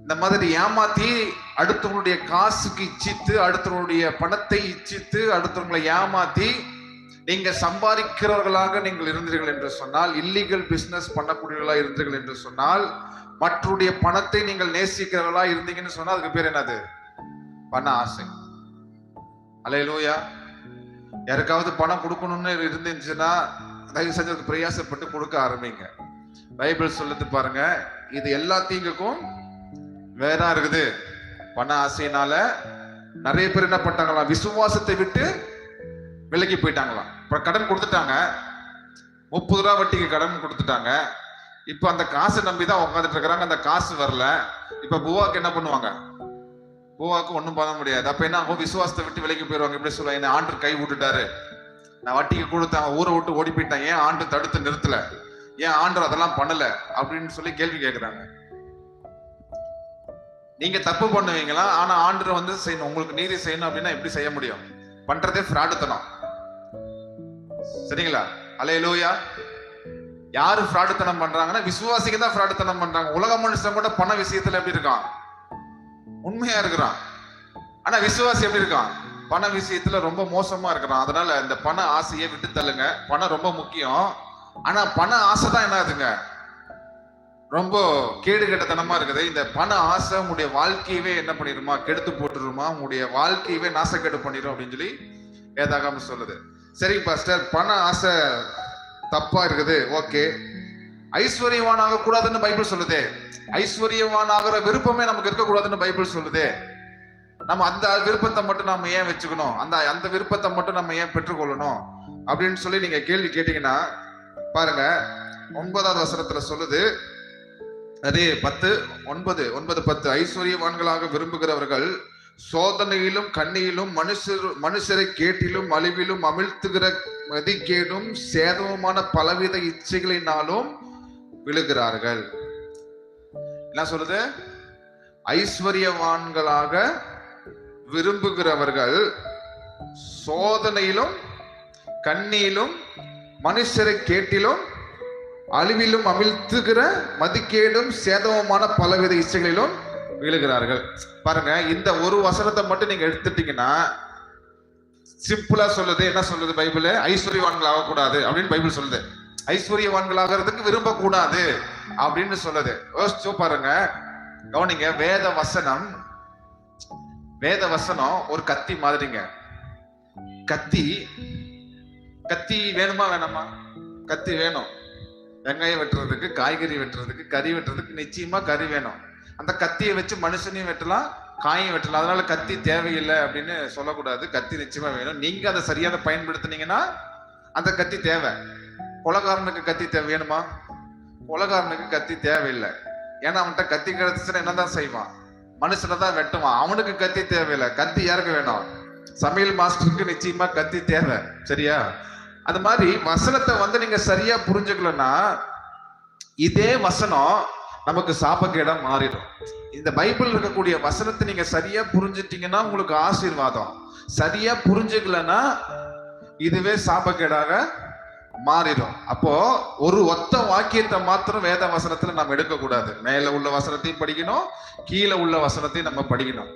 இந்த மாதிரி ஏமாத்தி அடுத்தவங்களுடைய காசுக்கு இச்சித்து, அடுத்தவங்களுடைய பணத்தை இச்சித்து, அடுத்தவங்களை ஏமாத்தி நீங்க சம்பாதிக்கிறவர்களாக நீங்கள் இருந்தீர்கள் என்று சொன்னால், இல்லீகல் பிசினஸ் பண்ணக்கூடியவர்களா இருந்தீர்கள் என்று சொன்னால், மற்றவருடைய பணத்தை நீங்கள் நேசிக்கிறவர்களா இருந்தீங்கன்னு சொன்னா அதுக்கு பேர் என்னது, பண ஆசை. அல்லேலூயா. யாருக்காவது பணம் கொடுக்கணும்னு இருந்துச்சுன்னா தயவு செஞ்சு பிரயாசப்பட்டு கொடுக்க ஆரம்பிங்க. பைபிள் சொல்லுது பாருங்க, இது எல்லா தீங்குக்கும் வேற இருக்குது. பண ஆசையினால நிறைய பேர் என்ன பண்ணிட்டாங்களாம், விசுவாசத்தை விட்டு விலகி போயிட்டாங்களாம். இப்ப கடன் கொடுத்துட்டாங்க, 30 ரூபா வட்டிக்கு கடன் கொடுத்துட்டாங்க. இப்ப அந்த காசை நம்பிதான் உட்காந்துட்டு இருக்கிறாங்க, அந்த காசு வரல. இப்ப பூவாக்கு என்ன பண்ணுவாங்க, பூவாக்கு ஒண்ணும் பண்ண முடியாது. அப்ப என்ன ஆகும், விசுவாசத்தை விட்டு விலகி போயிடுவாங்க. எப்படி சொல்லுவாங்க, என்ன ஆண்டு கை விட்டுட்டாரு, நான் வட்டிக்கு கொடுத்தேன், ஊரை விட்டு ஓடி போயிட்டேன், ஏன் ஆண்டு தடுத்து நிறுத்தல, ஏன் ஆண்டு அதெல்லாம் பண்ணல அப்படின்னு சொல்லி கேள்வி கேட்கிறாங்க. நீங்க தப்பு பண்ணுவீங்களா, ஆனா ஆண்டு செய்யணும், உங்களுக்கு நீதி செய்யணும் அப்படின்னா எப்படி செய்ய முடியும், பண்றதே ஃப்ராடுத்தனம். சரிங்களா? அல்லேலூயா. யாரு ஃப்ராடுத்தனம் பண்றாங்கன்னா விசுவாசிக்கு தான் ஃப்ராடுத்தனம் பண்றாங்க. உலக மனுஷன் கூட பண விஷயத்துல எப்படி இருக்கான், உண்மையா இருக்கிறான். ஆனா விசுவாசி எப்படி இருக்கான், பண விஷயத்துல ரொம்ப மோசமா இருக்கிறான். அதனால இந்த பண ஆசையை விட்டு தள்ளுங்க. பணம் ரொம்ப முக்கியம், ஆனா பண ஆசை தான் என்னதுங்க, ரொம்ப கேடு கெட்டத்தனமா இருக்குது. இந்த பண ஆசை உங்களுடைய வாழ்க்கையவே என்ன பண்ணிடுமா, கெடுத்து போட்டுருமா, உங்களுடைய வாழ்க்கையவே நாசக்கெடு பண்ணிடும் அப்படின்னு சொல்லி வேதாகம சொல்லுது. சரி பாஸ்டர், பண ஆசை தப்பா இருக்குது, ஓகே. ஐஸ்வர்யவானாக கூடாதுன்னு பைபிள் சொல்லுதே, ஐஸ்வர்யவானாகிற விருப்பமே நமக்கு இருக்கக்கூடாதுன்னு பைபிள் சொல்லுதே. நம்ம அந்த விருப்பத்தை மட்டும் நம்ம ஏன் வச்சுக்கணும், அந்த விருப்பத்தை மட்டும் நம்ம ஏன் பெற்றுக்கொள்ளணும் அப்படின்னு சொல்லி நீங்க கேள்வி கேட்டீங்கன்னா பாருங்க, 9வது வசனத்துல சொல்லுது, அதே 10:9 ஐஸ்வர்யவான்களாக விரும்புகிறவர்கள் சோதனையிலும் கண்ணியிலும் மனுஷரை கேட்டிலும் அழிவிலும் அமிழ்த்துகிற மதிக்கேடும் சேதமுமான பலவித இச்சைகளினாலும் விழுகிறார்கள். என்ன சொல்லுது, ஐஸ்வர்யவான்களாக விரும்புகிறவர்கள் சோதனையிலும் கண்ணியிலும் மனுஷரை கேட்டிலும் அழிவிலும் அமிழ்த்துகிற மதிக்கேடும் சேதமுமான பலவித இச்சைகளிலும் விழுகிறார்கள். பாருங்க, இந்த ஒரு வசனத்தை மட்டும் நீங்க எடுத்துட்டீங்கன்னா சிம்பிளா சொல்லுது. என்ன சொல்லுது பைபிள், ஐஸ்வர்யவான்கள் ஆகக்கூடாது அப்படின்னு பைபிள் சொல்லுது. ஐஸ்வர்யவான்களாகிறதுக்கு விரும்பக்கூடாது அப்படின்னு சொல்லுது. யோசிச்சு பாருங்க, கவனிங்க. வேத வசனம் ஒரு கத்தி மாதிரிங்க. கத்தி வேணுமா வேணாமா, கத்தி வேணும். வெங்காயம் வெட்டுறதுக்கு, காய்கறி வெட்டுறதுக்கு, கறி வெட்டுறதுக்கு நிச்சயமா கறி வேணும். அந்த கத்தியை வச்சு மனுஷனையும் வெட்டலாம், காயும் வெட்டலாம். அதனால கத்தி தேவையில்லை அப்படின்னு சொல்லக்கூடாது. கத்தி நிச்சயமா வேணும். நீங்க அதை சரியாக பயன்படுத்தினீங்கன்னா அந்த கத்தி தேவை. கொலைகாரனுக்கு கத்தி தேவை வேணுமா, கொலைகாரனுக்கு கத்தி தேவையில்லை. ஏன்னா அவன்கிட்ட கத்தி கிடைச்சுன்னா என்னதான் செய்வான், மனுஷனை தான் வெட்டுவான். அவனுக்கு கத்தி தேவையில்லை. கத்தி யாருக்கு வேணும், சமையல் மாஸ்டருக்கு நிச்சயமா கத்தி தேவை. சரியா? அது மாதிரி வசனத்தை நீங்க சரியா புரிஞ்சுக்கலன்னா இதே வசனம் நமக்கு சாபக்கேடா மாறிடும். இந்த பைபிள் இருக்கக்கூடிய வசனத்தை நீங்க சரியா புரிஞ்சுட்டீங்கன்னா உங்களுக்கு ஆசீர்வாதம். சரியா புரிஞ்சுக்கலன்னா இதுவே சாபக்கேடாக மாறிடும். அப்போ ஒரு ஒத்த வாக்கியத்தை மாத்திரம் வேத வசனத்துல நம்ம எடுக்க கூடாது. மேல உள்ள வசனத்தையும் படிக்கணும், கீழே உள்ள வசனத்தையும் நம்ம படிக்கணும்.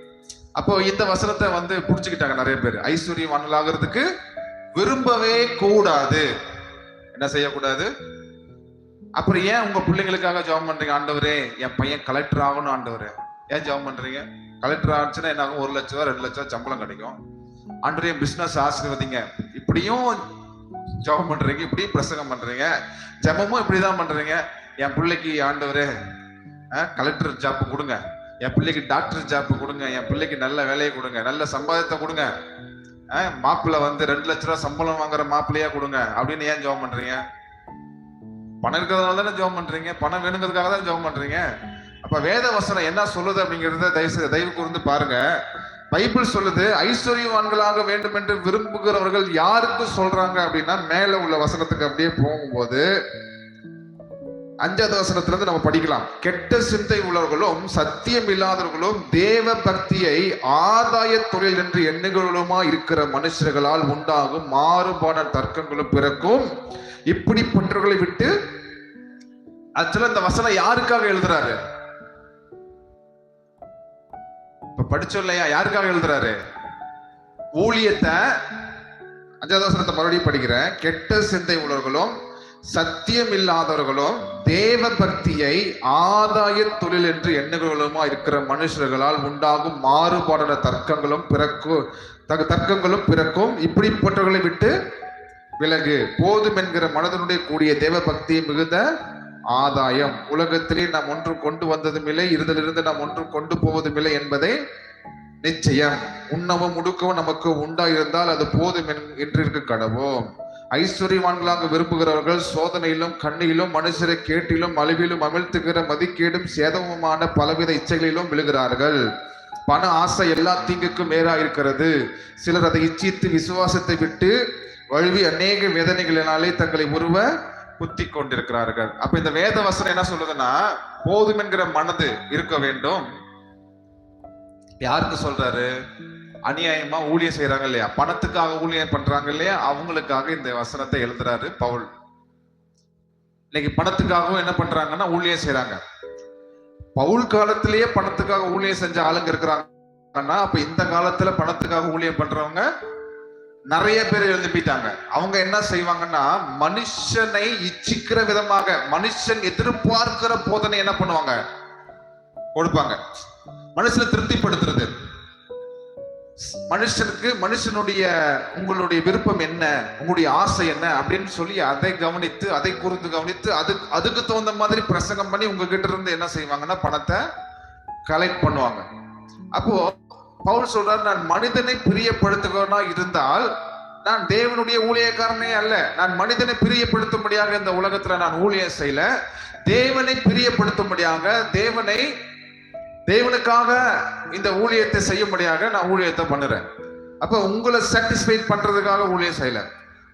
அப்போ இந்த வசனத்தை வந்து புடிச்சுக்கிட்டாங்க நிறைய பேர். ஐஸ்வர்யவான்களாகிறதுக்கு விரும்பவே கூடாது. என்ன செய்யக்கூடாது? அப்புறம் ஏன் உங்க பிள்ளைங்களுக்காக ஜெபம் பண்றீங்க? ஆண்டவரே என் பையன் கலெக்டர் ஆகணும் ஆண்டவரே. ஏன் ஜெபம் பண்றீங்க? கலெக்டர் ஆச்சுன்னா என்ன ஆகும்? 1 லட்சம் ரூபாய் 2 லட்சம் சம்பளம் கிடைக்கும். ஆண்டவரே பிசினஸ் ஆசீர்வதிங்க. இப்படியும் ஜெபம் பண்றீங்க, இப்படியும் பிரசங்கம் பண்றீங்க, ஜெபமும் இப்படிதான் பண்றீங்க. என் பிள்ளைக்கு ஆண்டவரே கலெக்டர் ஜாப் கொடுங்க, என் பிள்ளைக்கு டாக்டர் ஜாப் கொடுங்க, என் பிள்ளைக்கு நல்ல வேலையை கொடுங்க, நல்ல சம்பாதித்த கொடுங்க, மாப்பிள்ள வந்து 2 லட்ச ரூபாய் சம்பளம் வாங்குற மாப்பிள்ளையா கொடுங்க அப்படின்னு ஏன் ஜெபம் பண்றீங்க? பணம் இருக்கிறதுனால தானே ஜெபம் பண்றீங்க, பணம் வேணுங்கிறதுக்காக தான் ஜெபம் பண்றீங்க. அப்ப வேத வசனம் என்ன சொல்லுது அப்படிங்கறத தயவு கூர்ந்து பாருங்க. பைபிள் சொல்லுது ஐஸ்வர்யவான்களாக வேண்டும் என்று விரும்புகிறவர்கள் யாருக்கு சொல்றாங்க அப்படின்னா, மேல உள்ள வசனத்துக்கு அப்படியே போகும்போது 5வது வசனத்துல இருந்து நம்ம படிக்கலாம். கெட்ட சிந்தை உள்ளவர்களும் சத்தியம் இல்லாதவர்களும் தேவ பக்தியை ஆதாய தொழில் என்று எண்ணுகளுமா இருக்கிற மனுஷர்களால் உண்டாகும் மாறுபாட தர்க்கங்களும் பிறக்கும். இப்படிப்பட்டவர்களை விட்டு ஆக்சுவலா இந்த வசனம் யாருக்காக எழுதுறாரு? இப்ப படிச்சோம் இல்லையா, யாருக்காக எழுதுறாரு? ஊழியத்தை 5வது வசனத்தை மறுபடியும் படிக்கிறேன். கெட்ட சிந்தை உள்ளவர்களும் சத்தியம் இல்லாதவர்களும் தேவ பக்தியை ஆதாய தொழில் என்று எண்ணுகளுமா இருக்கிற மனுஷர்களால் உண்டாகும் மாறுபாடான தர்க்கங்களும் பிறக்கும். இப்படிப்பட்டவர்களை விட்டு விலகு. போதும் என்கிற மனதனுடைய கூடிய தேவ பக்தி மிகுந்த ஆதாயம். உலகத்திலே நாம் ஒன்று கொண்டு வந்ததும் இல்லை, இருந்திலிருந்து நாம் ஒன்று கொண்டு போவதும் இல்லை என்பதை நிச்சயம். உண்ணவும் உடுக்கவும் நமக்கு உண்டாயிருந்தால் அது போதும் என்றிருக்க கடவோம். ஐஸ்வர்யவான்களாக விரும்புகிறவர்கள் சோதனையிலும் கண்ணியிலும் மனுஷரை கேட்டிலும் அழிவிலும் அமிழ்த்துகிற மதிக்கேடும் சேதமுமான பலவித இச்சைகளிலும் விழுகிறார்கள். பண ஆசை எல்லா தீங்குக்கும் மேலா இருக்கிறது. சிலர் அதை இச்சித்து விசுவாசத்தை விட்டு வழுவி அநேக வேதனைகளினாலே தங்களை உருவ குத்தி கொண்டிருக்கிறார்கள். அப்ப இந்த வேத வசனம் என்ன சொல்லுதுன்னா, போதும் என்கிற மனது இருக்க வேண்டும். யாருக்கு சொல்றாரு? அநியாயமா ஊழியம் செய்யறாங்க இல்லையா, பணத்துக்காக ஊழியம் பண்றாங்க இல்லையா, அவங்களுக்காக இந்த வசனத்தை எழுதுறாரு பவுல். இன்னைக்கு பணத்துக்காகவும் என்ன பண்றாங்கன்னா ஊழியம் செய்யறாங்க. பவுல் காலத்திலேயே பணத்துக்காக ஊழியம் செஞ்ச ஆளுங்க இருக்கிறாங்கன்னா, அப்ப இந்த காலத்துல பணத்துக்காக ஊழியம் பண்றவங்க நிறைய பேர் எழுந்துட்டாங்க. அவங்க என்ன செய்வாங்கன்னா, மனுஷனை இச்சிக்கிற விதமாக, மனுஷன் எதிர்பார்க்கிற போதனை என்ன பண்ணுவாங்க? கொடுப்பாங்க. மனுஷனை திருப்திப்படுத்துறது. மனுஷனுக்கு மனுஷனுடைய உங்களுடைய விருப்பம் என்ன, உங்களுடைய ஆசை என்ன அப்படின்னு சொல்லி அதை கவனித்து, அதை கூர்ந்து கவனித்து அதுக்கு தகுந்த மாதிரி பிரசங்கம் பண்ணி உங்ககிட்ட இருந்து என்ன செய்வாங்கன்னா பணத்தை கலெக்ட் பண்ணுவாங்க. அப்போ பவுல் சொல்றாரு, நான் மனிதனை பிரியப்படுத்துவனா இருந்தால் நான் தேவனுடைய ஊழியக்காரனே அல்ல. நான் மனிதனை பிரியப்படுத்தும்படியாக இந்த உலகத்துல நான் ஊழியம் செய்யல. தேவனை பிரியப்படுத்தும்படியாக, தேவனுக்காக இந்த ஊழியத்தை செய்யும்படியாக நான் ஊழியத்தை பண்ணுறேன். அப்ப உங்களை சாட்டிஸ்ஃபைட் பண்றதுக்காக ஊழியம் செய்யல.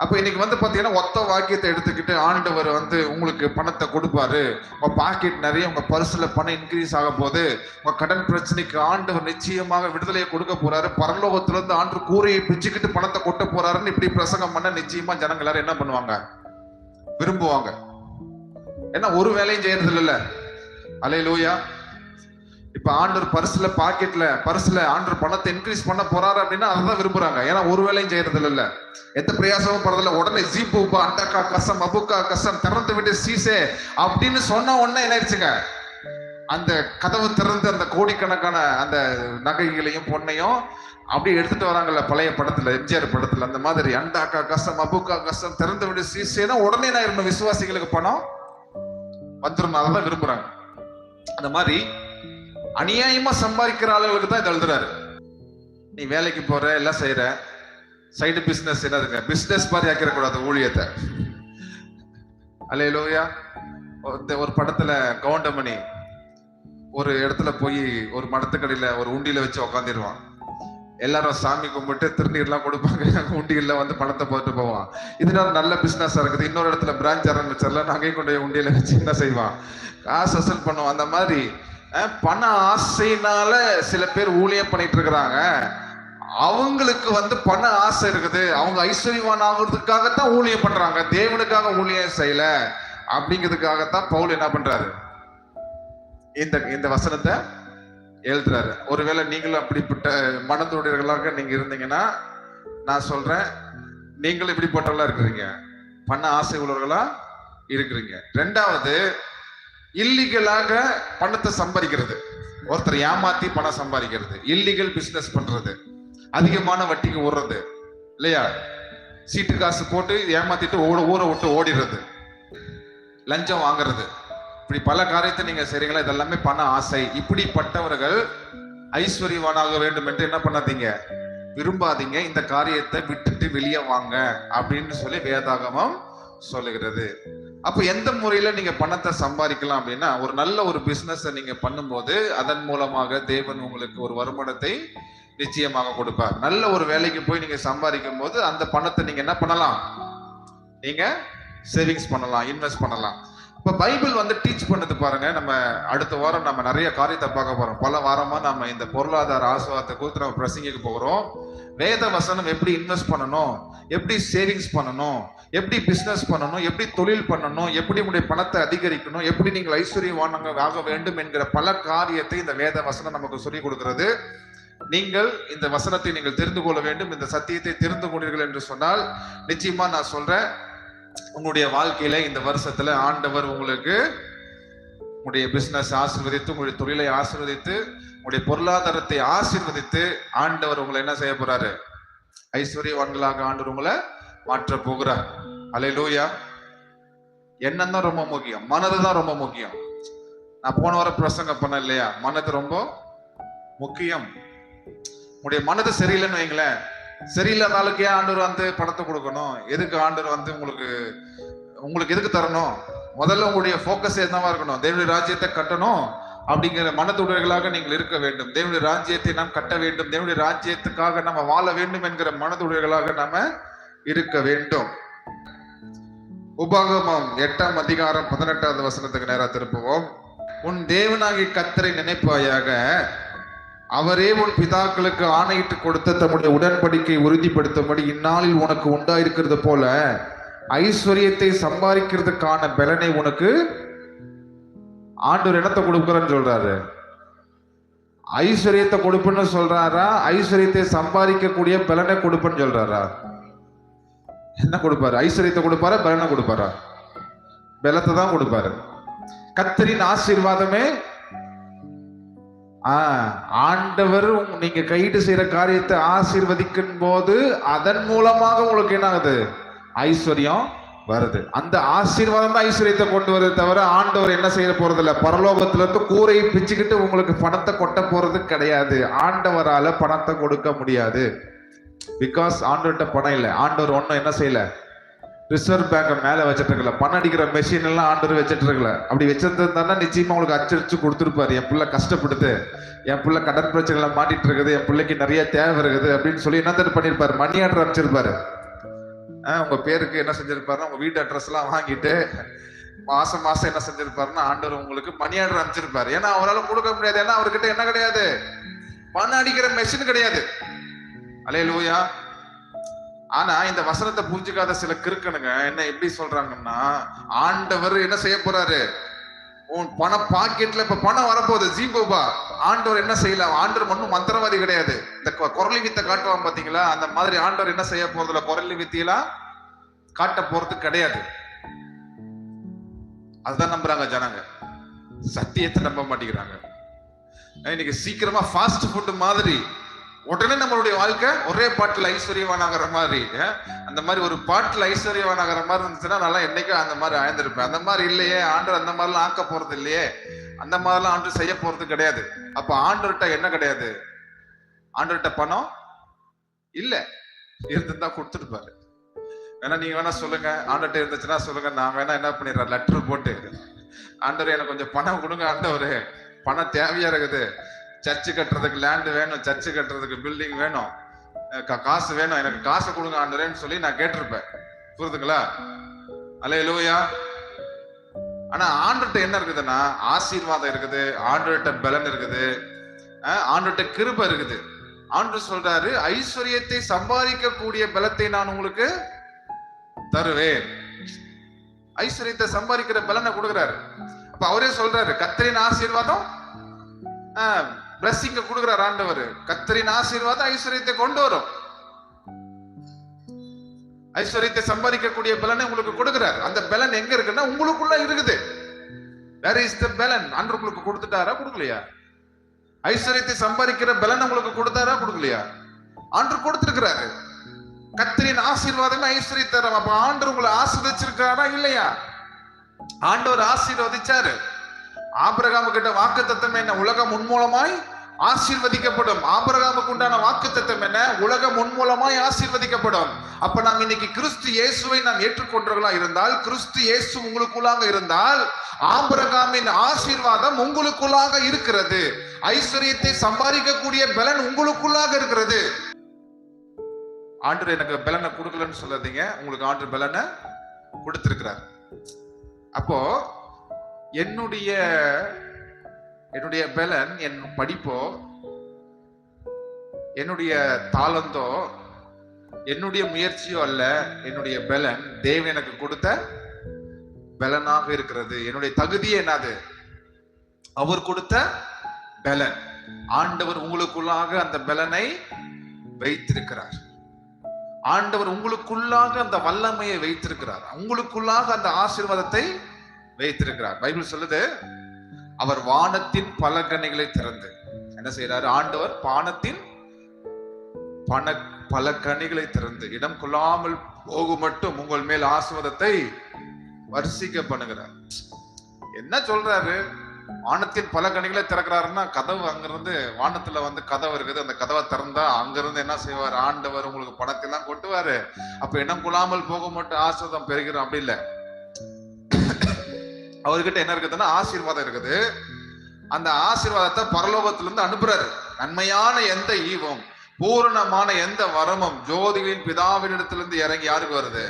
அப்ப இன்னைக்கு வந்து பாத்தீங்கன்னா ஒத்த வாக்கியத்தை எடுத்துக்கிட்டு ஆண்டவர் வந்து உங்களுக்கு பணத்தை கொடுப்பாரு, உங்க பாக்கெட் நிறைய, உங்க பர்சுல பணம் இன்க்ரீஸ் ஆக போகுது, உங்க கடன் பிரச்சனைக்கு ஆண்டவர் நிச்சயமாக விடுதலையை கொடுக்க போறாரு, பரலோகத்துல இருந்து ஆண்டு கூரையை பிச்சுக்கிட்டு பணத்தை கொட்ட போறாருன்னு இப்படி பிரசங்கம் பண்ண நிச்சயமா ஜனங்க எல்லாரும் என்ன பண்ணுவாங்க? விரும்புவாங்க. ஏன்னா ஒரு வேலையும் செய்யறது இல்ல. அல்லேலூயா. இப்ப ஆண்டவர் பர்சுல ஆண்டவர் பணத்தை இன்க்ரீஸ் பண்ண போறாரு அப்படின்னா அதான் விரும்புறாங்க. ஏன்னா ஒரு வேலையும் செய்யறது இல்ல, எந்த பிரயாசமும் படுறதில்ல. உடனே ஜீபூபா அண்டக்கா கசம் அபுக்கா கசம் திறந்து விட்டு சீசே அப்படின்னு சொன்ன உடனே என்ன ஆயிடுச்சுங்க, அந்த கதவு திறந்து அந்த கோடிக்கணக்கான அந்த நகைகளையும் பொண்ணையும் அப்படியே எடுத்துட்டு வராங்கல்ல பழைய படத்துல, எம்ஜிஆர் படத்துல, அந்த மாதிரி அண்டாக்கா கசம் அபுக்கா கசம் திறந்து விட்டு சீசேனா உடனே நான் இருந்த விசுவாசிகளுக்கு பணம் வந்துடும். அதான் விரும்புறாங்க. அந்த மாதிரி அநியாயமா சம்பாதிக்கிற ஆளுகளுக்கு தான் இதை எழுதுறாரு. நீ வேலைக்கு போற, எல்லாம் செய்யற, சைடு பிசினஸ் என்னதுங்க, பிசினஸ் மாதிரி ஆக்கிடக்கூடாது ஊழியத்தை. அல்லேலூயா. ஒரு படத்துல கவுண்டமணி ஒரு இடத்துல போய் ஒரு மடத்துக்கடியில ஒரு உண்டியில வச்சு உக்காந்துருவான். எல்லாரும் சாமி கும்பிட்டு திருநீர்லாம் கொடுப்பாங்க, உண்டியில வந்து பணத்தை போட்டு போவான். இதனால நல்ல பிசினஸ் இருக்குது. இன்னொரு இடத்துல பிரான்ச் ஆரம்பிச்சிடலாம், நகை கொண்டு உண்டியில வச்சு என்ன செய்வான், காசு வசூல் பண்ணுவான். அந்த மாதிரி பண ஆசைனால சில பேர் ஊழியம் பண்ணிட்டு இருக்கிறாங்க. அவங்களுக்கு வந்து பண ஆசை இருக்குது, அவங்க ஐஸ்வர்யவான் ஆகுறதுக்காகத்தான் ஊழியம் பண்றாங்க, தேவனுக்காக ஊழியம் செய்யல அப்படிங்கிறதுக்காகத்தான் பவுல் என்ன பண்றாரு, இந்த வசனத்தை எழுதுறாரு. ஒருவேளை நீங்களும் அப்படிப்பட்ட மனதுடையவர்களாக நீங்க இருந்தீங்கன்னா நான் சொல்றேன், நீங்களும் இப்படிப்பட்டவர்களா இருக்கிறீங்க, பண ஆசை உள்ளவர்களா இருக்கிறீங்க. ரெண்டாவது, இல்லீகலாக பணத்தை சம்பாதிக்கிறது, ஒருத்தர் ஏமாத்தி பணம் சம்பாதிக்கிறது, இல்லீகல் பிசினஸ் பண்றது, அதிகமான வட்டிக்கு ஓடுறது இல்லையா, சீட்டு காசு போட்டு ஏமாத்திட்டு ஊரை விட்டு ஓடிடுறது, லஞ்சம் வாங்குறது, இப்படி பல காரியத்தை நீங்க செய்றீங்களா, இதெல்லாமே பண ஆசை. இப்படிப்பட்டவர்கள் ஐஸ்வர்யவானாக வேண்டும் என்று என்ன பண்ணாதீங்க, விரும்பாதீங்க. இந்த காரியத்தை விட்டுட்டு வெளியே வாங்க அப்படின்னு சொல்லி வேதாகமம் சொல்லுகிறது. அப்ப எந்த முறையில நீங்க பணத்தை சம்பாதிக்கலாம் அப்படின்னா, ஒரு நல்ல ஒரு பிசினஸ் நீங்க பண்ணும்போது அதன் மூலமாக தேவன் உங்களுக்கு ஒரு வருமானத்தை நிச்சயமாக கொடுப்பார். நல்ல ஒரு வேலைக்கு போய் நீங்க சம்பாதிக்கும் போது அந்த பணத்தை நீங்க என்ன பண்ணலாம், நீங்க சேவிங்ஸ் பண்ணலாம், இன்வெஸ்ட் பண்ணலாம். இப்ப பைபிள் டீச் பண்ணது பாருங்க. நம்ம அடுத்த வாரம் நம்ம நிறைய காரியத்தை பார்க்க போறோம். பல வாரமா நம்ம இந்த பொருளாதார ஆசீர்வாதத்தை குறித்து நம்ம பிரசங்கிக்க போகிறோம். வேத வசனம் எப்படி இன்வெஸ்ட் பண்ணணும், எப்படி சேவிங்ஸ் பண்ணணும், எப்படி பிசினஸ் பண்ணணும், எப்படி தொழில் பண்ணணும், எப்படி உங்களுடைய பணத்தை அதிகரிக்கணும், எப்படி நீங்கள் ஐஸ்வர்யவானாக ஆக வேண்டும் என்கிற பல காரியத்தை இந்த வேத வசனம் நமக்கு சொல்லிக் கொடுக்கிறது. நீங்கள் இந்த வசனத்தை நீங்கள் தெரிந்து கொள்ள வேண்டும். இந்த சத்தியத்தை தெரிந்து கொண்டீர்கள் என்று சொன்னால் நிச்சயமா நான் சொல்றேன், உங்களுடைய வாழ்க்கையில இந்த வருஷத்துல ஆண்டவர் உங்களுக்கு உங்களுடைய பிசினஸ் ஆசீர்வதித்து, உங்களுடைய தொழிலை ஆசீர்வதித்து, உங்களுடைய பொருளாதாரத்தை ஆசீர்வதித்து ஆண்டவர் உங்களை என்ன செய்ய போறாரு, ஐஸ்வர்யவான்களாக ஆண்டவர் உங்களை மாற்ற போகிறார். அல்லேலூயா. எண்ணம் தான் ரொம்ப முக்கியம், மனது தான் ரொம்ப முக்கியம். நான் போன வாரம் பிரசங்கம் பண்ண இல்லையா, மனது ரொம்ப முக்கியம். உங்களுடைய மனது சரியில்லைன்னு வைங்களேன், சரியில்லாத ஆளுக்கு ஏன் ஆண்டவர் பணத்தை கொடுக்கணும், எதுக்கு ஆண்டவர் உங்களுக்கு எதுக்கு தரணும்? முதல்ல உங்களுடைய போக்கஸ் என்னவா இருக்கணும், தேவனுடைய ராஜ்யத்தை கட்டணும் அப்படிங்கிற மனதுடையர்களாக நீங்கள் இருக்க வேண்டும். தேவனுடைய ராஜ்யத்தை நாம் கட்ட வேண்டும், தேவனுடைய ராஜ்யத்துக்காக நம்ம வாழ வேண்டும் என்கிற மனதுடையர்களாக நாம இருக்க வேண்டும். உபாகமம் 8ஆம் அதிகாரம் 18வது வசனத்துக்கு நேரா திருப்புவோம். உன் தேவனாகிய கர்த்தரை நினைப்பாயாக, அவரே உன் பிதாக்களுக்கு ஆணையிட்டு கொடுத்த தம்முடைய உடன்படிக்கை உறுதிப்படுத்தும்படி இந்நாளில் உனக்கு உண்டாயிருக்கிறது போல ஐஸ்வர்யத்தை சம்பாதிக்கிறதுக்கான பலனை உனக்கு ஆண்டவர் என்னத்தை கொடுக்குறன்னு சொல்றாரு, ஐஸ்வர்யத்தை கொடுப்புன்னு சொல்றாரா, ஐஸ்வர்யத்தை சம்பாதிக்கக்கூடிய பலனை கொடுப்புன்னு சொல்றாரா? என்ன கொடுப்பாரு? ஐஸ்வர்யத்தை கொடுப்பாரா, பலனை கொடுப்பாரா? பலத்தை தான் கொடுப்பாரு. கர்த்தரின் ஆசீர்வாதமே ஆண்டவர் நீங்க கையிட்டு செய்யற காரியத்தை ஆசீர்வதிக்கும் போது அதன் மூலமாக உங்களுக்கு என்ன ஆகுது, ஐஸ்வர்யம் வருது. அந்த ஆசீர்வாதம் தான் ஐஸ்வர்யத்தை கொண்டு வருது தவிர ஆண்டவர் என்ன செய்ய போறது இல்ல, பரலோகத்துல இருந்து கூரையை பிச்சுக்கிட்டு உங்களுக்கு பணத்தை கொட்ட போறது கிடையாது. ஆண்டவரால பணத்தை கொடுக்க முடியாது. பிகாஸ் ஆண்டவர்கிட்ட பணம் இல்லை. ஆண்டவர் ஒன்னும் என்ன செய்யல, ரிசர்வ் பேங்க மேல வச்சிட்டு இருக்கல, பணம் அடிக்கிற மெஷின் எல்லாம் ஆண்டவர் வச்சிட்டு இருக்கல. அப்படி வச்சிருந்தா நிச்சயமா உங்களுக்கு அச்சடிச்சு கொடுத்துருப்பாரு. என் பிள்ளை கஷ்டப்படுது, என் பிள்ளை கடன் பிரச்சனைகளை மாட்டிட்டு இருக்குது, என் பிள்ளைக்கு நிறைய தேவை இருக்குது அப்படின்னு சொல்லி என்ன பண்ணிருப்பாரு, மணி ஆர்டர் அமைச்சிருப்பாரு. உங்க பேருக்கு என்ன செஞ்சிருப்பாருன்னா, உங்க வீட்டு அட்ரஸ் எல்லாம் வாங்கிட்டு மாசம் மாசம் என்ன செஞ்சிருப்பாருன்னா ஆண்டவர் உங்களுக்கு மணி ஆர்டர் அமைச்சிருப்பாரு. ஏன்னா அவரால் கொடுக்க முடியாது, ஏன்னா அவர்கிட்ட என்ன கிடையாது, பணம் அடிக்கிற மெஷின் கிடையாது. அல்லேலூயா. ஆனா இந்த வசனத்தை புரிஞ்சுக்காத சில கிறுக்கனுங்க என்ன எப்படி சொல்றாங்கன்னா, ஆண்டவர் என்ன செய்ய போறாரு, உன் பண பாக்கெட்ல இப்ப பணம் வரப்போகுது ஜீபோபா, ஆண்டவர் என்ன செய்யலாம், ஆண்டவர் ஒன்னும் மந்திரவாதி கிடையாது. இந்த குரலி வித்தை காட்டுவான் பாத்தீங்களா, அந்த மாதிரி ஆண்டவர் என்ன செய்ய போறதுல குரலி வித்தியெல்லாம் காட்ட போறது கிடையாது. அதுதான் நம்புறாங்க ஜனங்க, சத்தியத்தை நம்ப மாட்டேங்கிறாங்க. இன்னைக்கு சீக்கிரமா ஃபாஸ்ட் ஃபுட் மாதிரி உடனே நம்மளுடைய வாழ்க்கை ஒரே பாட்டில் ஐஸ்வர்யவானாகிற மாதிரி, அந்த மாதிரி ஒரு பாட்டில் ஐஸ்வர்யவானாகிற மாதிரி இருந்துச்சுன்னா நல்லா என்னைக்கும் அந்த மாதிரி ஆழ்ந்திருப்பேன். அந்த மாதிரி இல்லையே, ஆண்டவர் அந்த மாதிரிலாம் ஆக்க போறது இல்லையே, அந்த மாதிரிலாம் ஆண்டவர் செய்ய போறது கிடையாது. அப்ப ஆண்டவர்கிட்ட என்ன கிடையாது, ஆண்டவர்கிட்ட பணம் இல்ல, இருந்துதான் கொடுத்துருப்பாரு. வேணா நீங்க வேணா சொல்லுங்க, ஆண்டவர்கிட்ட இருந்துச்சுன்னா சொல்லுங்க, நான் வேணா என்ன பண்ணிடுறேன், லெட்டர் போட்டு ஆண்டவர் எனக்கு கொஞ்சம் பணம் கொடுங்க, ஆண்டவர் பணம் தேவையா இருக்குது, சர்ச்சு கட்டுறதுக்கு லேண்ட் வேணும், சர்ச்சு கட்டுறதுக்கு பில்டிங் வேணும், காசு வேணும், எனக்கு காசு கொடுங்க ஆண்டவரேன்னு சொல்லி நான் கேட்டிருப்பேன். புரியுதுங்களா? அல்லேலூயா. ஆனா ஆண்டவர்கிட்ட என்ன இருக்குதுன்னா ஆசீர்வாதம் இருக்குது, ஆண்டவர்கிட்ட பலன் இருக்குது, ஆண்டவர்கிட்ட கிருபை இருக்குது. ஆண்டவர் சொல்றாரு, ஐஸ்வர்யத்தை சம்பாதிக்கக்கூடிய பலத்தை நான் உங்களுக்கு தருவேன். ஐஸ்வர்யத்தை சம்பாதிக்கிற பலனை கொடுக்குறாரு. அப்ப அவரே சொல்றாரு, கர்த்தரின் ஆசீர்வாதம் பிளஸிங்க கொடுக்கிறார் ஆண்டவர். கர்த்தரின் ஆசீர்வாதம் ஐஸ்வர்யத்தை கொண்டு வரும். ஐஸ்வர்யத்தை சம்பாதிக்கக்கூடிய பலனை உங்களுக்கு கொடுக்கிறார். அந்த பலன் எங்க இருக்குன்னா உங்களுக்குள்ள இருக்குது. வேர் இஸ் த பலன்? ஆண்டவர் உங்களுக்கு கொடுத்துட்டாரா கொடுக்கலையா? ஐஸ்வர்யத்தை சம்பாதிக்கிற பலன் உங்களுக்கு கொடுத்தாரா கொடுக்கலையா? ஆண்டவர் கொடுத்திருக்கிறாரு. கர்த்தரின் ஆசீர்வாதமே ஐஸ்வர்யத்தை தரும். அப்ப ஆண்டவர் உங்களை ஆசீர்வதிச்சிருக்காரா இல்லையா? ஆண்டவர் ஆசீர்வதிச்சாரு. ஆபிரகாமு கிட்ட வாக்குத்தத்தம் என்ன? உலகம் உன்மூலமாய் ஆசீர்வதிக்கப்படும். ஆபிரகாமுக்கு உண்டான வாக்குத்தத்தம் என்ன? உலகம் உன்மூலமாய் ஆசீர்வதிக்கப்படும். அப்ப நாம் இன்னைக்கு கிறிஸ்து இயேசுவை நாம் ஏற்றுக்கொண்டவர்களா இருந்தால், கிறிஸ்து இயேசு உங்களுக்குள்ளாக இருந்தால், ஆபிரகாமின் ஆசீர்வாதம் உங்களுக்குள்ளாக இருக்கிறது. ஐஸ்வர்யத்தை சம்பாதிக்கக்கூடிய பலன் உங்களுக்குள்ளாக இருக்கிறது. ஆண்டவர் எனக்கு பலனை கொடுக்கலன்னு சொல்லாதீங்க. உங்களுக்கு ஆண்டவர் பலனை கொடுத்திருக்கிறார். அப்போ என்னுடைய பலன் என் படிப்போ, என்னுடைய தாளந்தோ, என்னுடைய முயற்சியோ அல்ல. என்னுடைய பலன் தேவன் எனக்கு கொடுத்த பலனாக இருக்கிறது. என்னுடைய தகுதி என்னது? அவர் கொடுத்த பலன். ஆண்டவர் உங்களுக்குள்ளாக அந்த பலனை வைத்திருக்கிறார். ஆண்டவர் உங்களுக்குள்ளாக அந்த வல்லமையை வைத்திருக்கிறார். உங்களுக்குள்ளாக அந்த ஆசீர்வாதத்தை வைத்திருக்கிறார். பைபிள் சொல்லுது, அவர் வானத்தின் பலகணிகளை திறந்து என்ன செய்யறாரு? ஆண்டவர் வானத்தின் பல கனிகளை திறந்து இடம் கொள்ளாமல் போகும் மட்டும் உங்கள் மேல் ஆசீர்வாதத்தை வர்ஷிக்க பண்ணுகிறார். என்ன சொல்றாரு? வானத்தின் பல கனிகளை திறக்கிறாருன்னா கதவு அங்கிருந்து வானத்துல வந்து கதவு இருக்குது. அந்த கதவை திறந்தா அங்கிருந்து என்ன செய்வார்? ஆண்டவர் உங்களுக்கு பணத்தை எல்லாம் கொட்டுவாரு. அப்ப இடம் கொள்ளாமல் போக மட்டும் ஆசீர்வாதம் பெறுகிறோம் அப்படி இல்லை. அவர்கிட்ட என்ன இருக்குதுன்னா ஆசீர்வாதம் இருக்குது. அந்த ஆசீர்வாதத்தை பரலோகத்திலிருந்து அனுப்புறாரு. நன்மையான எந்த ஈவும் பூரணமான எந்த வரமும் ஜோதிகளின் பிதாவினிடத்திலிருந்து இறங்கி யாருக்கு வருது?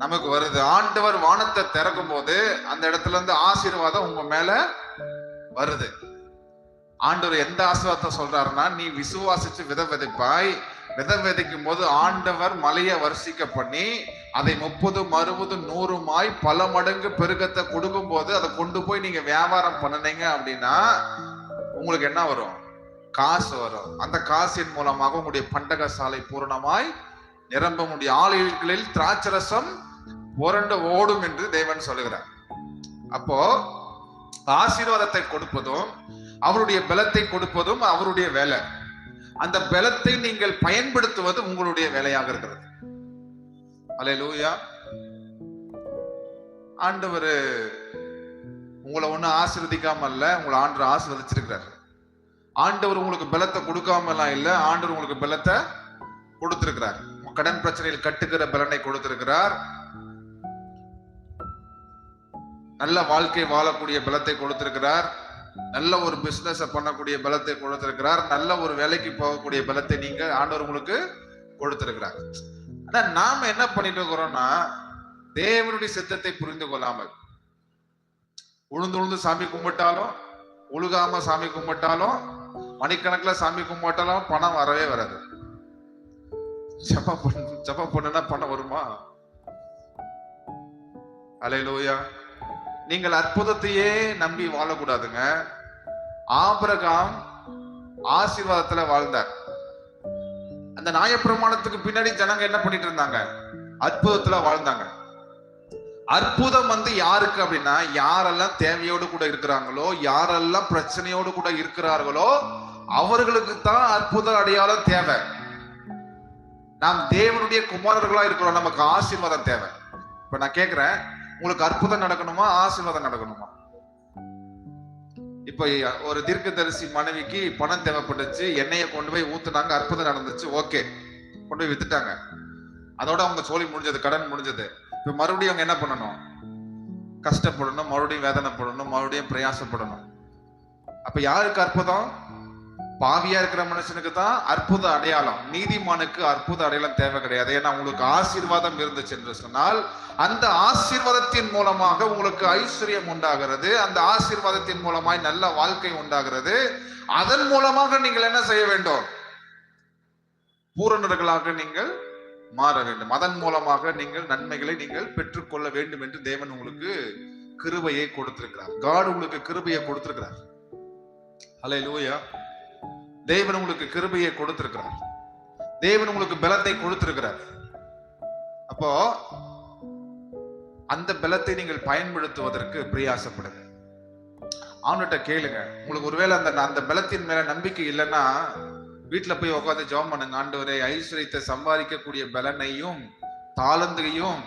நமக்கு வருது. ஆண்டவர் வானத்தை திறக்கும் போது அந்த இடத்துல இருந்து ஆசீர்வாதம் உங்க மேல வருது. ஆண்டவர் எந்த ஆசீர்வாதத்தை சொல்றாருன்னா, நீ விசுவாசிச்சு விதை விதைப்பாய். விதை விதைக்கும் போது ஆண்டவர் மலையை வர்ஷிக்க பண்ணி அதை 30, 60, 100 பல மடங்கு பெருக்கத்தை கொடுக்கும் போது அதை கொண்டு போய் நீங்க வியாபாரம் பண்ணினீங்க அப்படின்னா உங்களுக்கு என்ன வரும்? காசு வரும். அந்த காசின் மூலமாக உங்களுடைய பண்டக சாலை பூரணமாய் நிரம்ப முடியும். ஆலைகளில் திராட்சரசம் புரண்டு ஓடும் என்று தேவன் சொல்லுகிறார். அப்போ ஆசீர்வாதத்தை கொடுப்பதும் அவருடைய பலத்தை கொடுப்பதும் அவருடைய வேலை. அந்த பலத்தை நீங்கள் பயன்படுத்துவது உங்களுடைய வேலையாக இருக்கிறது. அல்லேலூயா. ஆண்டவர் உங்களை ஒண்ணு ஆசீர்வதிக்காம இல்ல, உங்களை ஆண்டவர் ஆசீர்வதிச்சிருக்கிறார். ஆண்டவர் உங்களுக்கு பலத்தை கொடுக்காம எல்லாம் இல்ல, ஆண்டவர் உங்களுக்கு பலத்தை கொடுத்திருக்கிறார். கடன் பிரச்சனையில் கட்டுகிற பலனை கொடுத்திருக்கிறார். நல்ல வாழ்க்கை வாழக்கூடிய பலத்தை கொடுத்திருக்கிறார். நல்ல ஒரு பிசினஸ் பண்ணக்கூடிய பலத்தை கொடுத்திருக்கிறார். நல்ல ஒரு வேலைக்கு போகக்கூடிய பலத்தை நீங்க ஆண்டவர் உங்களுக்கு கொடுத்திருக்கிறார். ஆனா நாம என்ன பண்ணிட்டு இருக்கிறோம்னா, தேவனுடைய சித்தத்தை புரிந்து கொள்ளாமல் உழுந்து சாமி கும்பிட்டாலும், உழுகாம சாமி கும்பிட்டாலும், மணிக்கணக்கில் சாமி கும்பிட்டாலும் பணம் வரவே வராது. ஜெபம் பண்ணுனா பணம் வருமா? அல்லேலூயா. நீங்கள் அற்புதத்தையே நம்பி வாழக்கூடாதுங்க. ஆபிரகாம் ஆசீர்வாதத்துல வாழ்ந்தார். அந்த நியாயப்பிரமாணத்துக்கு பின்னாடி ஜனங்க என்ன பண்ணிட்டு இருந்தாங்க? அற்புதத்துல வாழ்ந்தாங்க. அற்புதம் வந்து யாருக்கு அப்படின்னா, யாரெல்லாம் தேவையோடு கூட இருக்கிறாங்களோ, யாரெல்லாம் பிரச்சனையோடு கூட இருக்கிறார்களோ அவர்களுக்கு தான் அற்புத அடையாளம் தேவை. நாம் தேவனுடைய குமாரர்களா இருக்கிறோம், நமக்கு ஆசீர்வாதம் தேவை. இப்ப நான் கேட்கிறேன், உங்களுக்கு அற்புதம் நடக்கணுமா ஆசீர்வாதம் நடக்கணுமா? இப்ப ஒரு தீர்க்கதரிசி மனைவிக்கு பணம் தேவைப்பட்டுச்சு, எண்ணெயை கொண்டு போய் ஊத்துனாங்க, அற்புதம் நடந்துச்சு, ஓகே, கொண்டு போய் வித்துட்டாங்க. அதோட அவங்க சோழி முடிஞ்சது, கடன் முடிஞ்சது. இப்ப மறுபடியும் அவங்க என்ன பண்ணணும்? கஷ்டப்படணும், மறுபடியும் வேதனைப்படணும், மறுபடியும் பிரயாசப்படணும். அப்ப யாருக்கு அற்புதம்? பாவியா இருக்கிற மனுஷனுக்கு தான் அற்புத அடையாளம். நீதிமானுக்கு அற்புத அடையாளம் தேவை கிடையாது. ஏன்னா உங்களுக்கு ஆசீர்வாதம் இருந்துச்சு என்று சொன்னால் அந்த ஆசீர்வாதத்தின் மூலமாக உங்களுக்கு ஐஸ்வர்யம் உண்டாகிறது. அந்த ஆசீர்வாதத்தின் மூலமாய் நல்ல வாழ்க்கை உண்டாகிறது. அதன் மூலமாக நீங்கள் என்ன செய்ய வேண்டும்? பூரணர்களாக நீங்கள் மாற வேண்டும். அதன் மூலமாக நீங்கள் நன்மைகளை நீங்கள் பெற்றுக்கொள்ள வேண்டும் என்று தேவன் உங்களுக்கு கிருபையை கொடுத்திருக்கிறார். காட் உங்களுக்கு கிருபையை கொடுத்திருக்கிறார். அல்லேலூயா. தேவன் உங்களுக்கு கிருபையை கொடுத்திருக்கிறார். தேவன் உங்களுக்கு பலத்தை கொடுத்திருக்கிறார். அப்போ அந்த பலத்தை நீங்கள் பயன்படுத்துவதற்கு பிரயாசப்படுங்க. அவன்கிட்ட கேளுங்க. உங்களுக்கு ஒருவேளை அந்த பலத்தின் மேல நம்பிக்கை இல்லைன்னா வீட்டுல போய் உட்காந்து ஜெபம் பண்ணுங்க. ஆண்டவரே, ஐஸ்வரியத்தை சம்பாதிக்கக்கூடிய பலனையும் தாளந்தையும்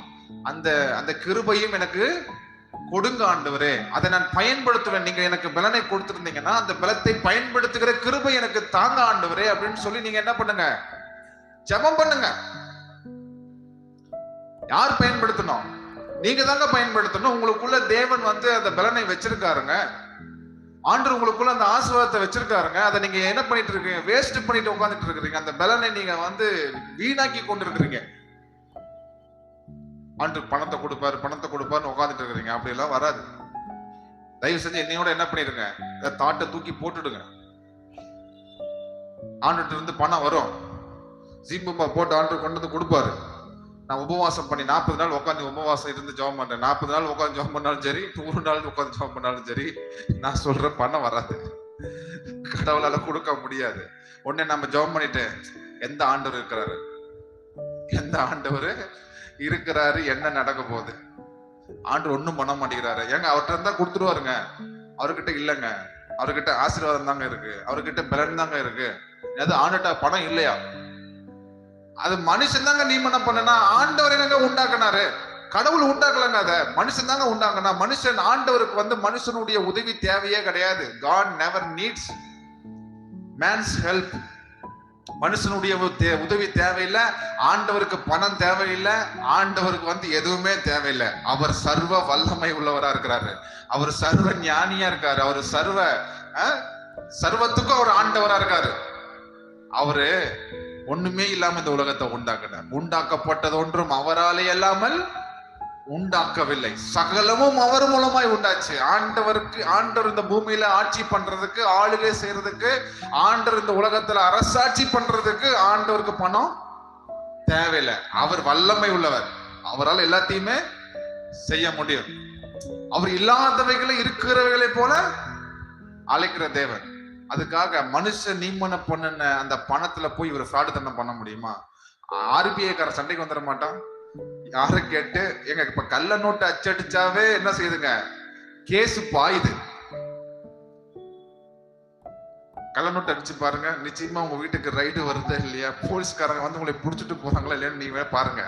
அந்த அந்த கிருபையும் எனக்கு கொடுங்க ஆண்டவரே, அதை நான் பயன்படுத்துவேன். நீங்க எனக்கு பலனை கொடுத்திருந்தீங்கன்னா அந்த பலத்தை பயன்படுத்துகிற கிருபை எனக்கு தாங்க ஆண்டவரே அப்படின்னு சொல்லி நீங்க என்ன பண்ணுங்க? ஜெபம் பண்ணுங்க. யார் பயன்படுத்தணும்? நீங்க தாங்க பயன்படுத்தணும். உங்களுக்குள்ள தேவன் அந்த பலனை வச்சிருக்காருங்க. ஆண்டவர் உங்களுக்குள்ள அந்த ஆசீர்வாதத்தை வச்சிருக்காருங்க. அதை நீங்க என்ன பண்ணிட்டு இருக்கீங்க? வேஸ்ட் பண்ணிட்டு உட்கார்ந்துட்டு இருக்கிறீங்க. அந்த பலனை நீங்க வீணாக்கி கொண்டு இருக்கிறீங்க. ஆண்டவர் பணத்தை கொடுப்பாருன்னு உட்கார்ந்துட்டு இருக்கிறீங்க. அப்படி எல்லாம் வராது. தயவு செஞ்சு என்னையோட என்ன பண்ணிருங்க, தாட்டை தூக்கி போட்டுடுங்க. ஆண்டவர்கிட்ட இருந்து பணம் வரும். ஜீபம்பா போட்டு ஆண்டவர் கொண்டு வந்து கொடுப்பாரு. நான் உபவாசம் பண்ணி 40 நாள் உட்காந்து உபவாசம் இருந்து ஜெபம் பண்றேன். 40 நாள் உட்காந்து ஜெபம் பண்ணாலும் சரி, 100 நாள் உட்காந்து ஜெபம் பண்ணாலும் சரி, நான் சொல்ற பணம் வராது. கடவுளால கொடுக்க முடியாது. உடனே நம்ம ஜெபம் பண்ணிட்டு எந்த ஆண்டவர் இருக்கிறாரு, எந்த ஆண்டவர் இருக்கிறாரு, என்ன நடக்க போகுது? ஆண்டவர் ஒண்ணும் பண்ண மாட்டேங்கிறாரு. ஏங்க அவர்கிட்ட இருந்தா கொடுத்துருவாருங்க. அவர்கிட்ட இல்லைங்க. அவர்கிட்ட ஆசீர்வாதம் தாங்க இருக்கு, அவர்கிட்ட பலன் தாங்க இருக்கு. அது ஆண்டுகிட்ட பணம் இல்லையா? அது மனுஷன் தாங்க நியமனம் பண்ணனா. ஆண்டவர் என்னங்க உண்டாக்குனாரு? கடவுள் உண்டாக்கலங்க. அத மனுஷன் தாங்க உண்டாக்குனா. மனுஷன் ஆண்டவருக்கு மனுஷனுடைய உதவி தேவையே கிடையாது. God never needs man's help. மனுஷனுடைய உதவி தேவையில்லை. ஆண்டவருக்கு பணம் தேவையில்லை. ஆண்டவருக்கு எதுவுமே தேவையில்லை. அவர் சர்வ வல்லமை உள்ளவரா இருக்கிறாரு. அவர் சர்வ ஞானியா இருக்காரு. அவர் சர்வத்துக்கும் அவர் ஆண்டவரா இருக்காரு. அவரு ஒண்ணுமே இல்லாம இந்த உலகத்தை உண்டாக்குனார். உண்டாக்கப்பட்டது ஒன்றும் அவராலே இல்லாமல் உண்டாக்கவில்லை. சகலமும் அவர் மூலமாய் உண்டாச்சு. ஆண்டவர் இந்த பூமியில ஆட்சி பண்றதுக்கு, ஆளுகை செய்யறதுக்கு, ஆண்டவர் இந்த உலகத்துல அரசாட்சி பண்றதுக்கு ஆண்டவருக்கு பணம் தேவையில்லை. அவர் வல்லமை உள்ளவர். அவரால் எல்லாத்தையுமே செய்ய முடியும். அவர் இல்லாதவைகளை இருக்கிறவைகளை போல அழைக்கிற தேவன். அதுக்காக மனுஷன் நியமனம் பண்ண அந்த பணத்துல போய் இவர் ஃப்ராடு தன்னம் பண்ண முடியுமா? RBI கார சண்டைக்கு வந்துட மாட்டான். யாரை கேட்டு எங்க இப்ப கள்ள நோட்டு அச்சடிச்சாவே என்ன செய்யுதுங்க? கேஸ் பாயுது. கள்ள நோட்டு அடிச்சு பாருங்க, நிச்சயமா உங்க வீட்டுக்கு ரைடு வருது இல்லையா? போலீஸ்காரங்க உங்களை புடிச்சிட்டு போறாங்களா இல்லையான்னு நீங்க பாருங்க.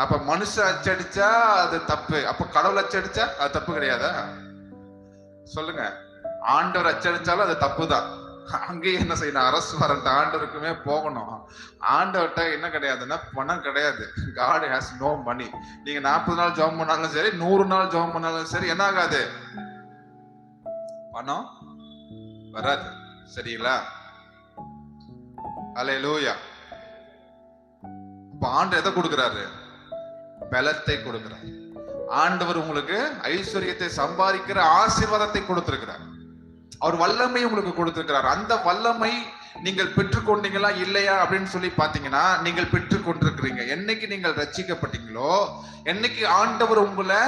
அப்ப மனுஷன் அச்சடிச்சா அது தப்பு, அப்ப கடவுள் அச்சடிச்சா அது தப்பு கிடையாதா? சொல்லுங்க. ஆண்டவர் அச்சடிச்சாலும் அது தப்பு தான். அங்கேயே என்ன செய்யணும்? அரசு வாரண்ட் ஆண்டவருக்குமே போகணும். ஆண்டவர்கிட்ட என்ன கிடையாதுன்னா பணம் கிடையாது. God has no money. நீங்க 40 நாள் ஜெபம் பண்ணாலும் சரி, 100 நாள் ஜெபம் பண்ணாலும் சரி, என்ன ஆகாது? பணம் வராது. சரிங்களா? அல்லேலூயா. இப்ப ஆண்டவர் எதை கொடுக்கிறாரு? பலத்தை கொடுக்கிறார். ஆண்டவர் உங்களுக்கு ஐஸ்வர்யத்தை சம்பாதிக்கிற ஆசீர்வாதத்தை கொடுத்திருக்கிறார். அவர் வல்லமை உங்களுக்கு கொடுத்திருக்கிறார். அந்த வல்லமை நீங்கள் பெற்றுக்கொண்டீங்களா இல்லையா அப்படின்னு சொல்லி பாத்தீங்கன்னா நீங்கள் பெற்றுக்கொண்டிருக்கிறீங்க. என்னைக்கு நீங்கள் ரட்சிக்கப்பட்டீங்களோ, என்னைக்கு ஆண்டவர் உங்களை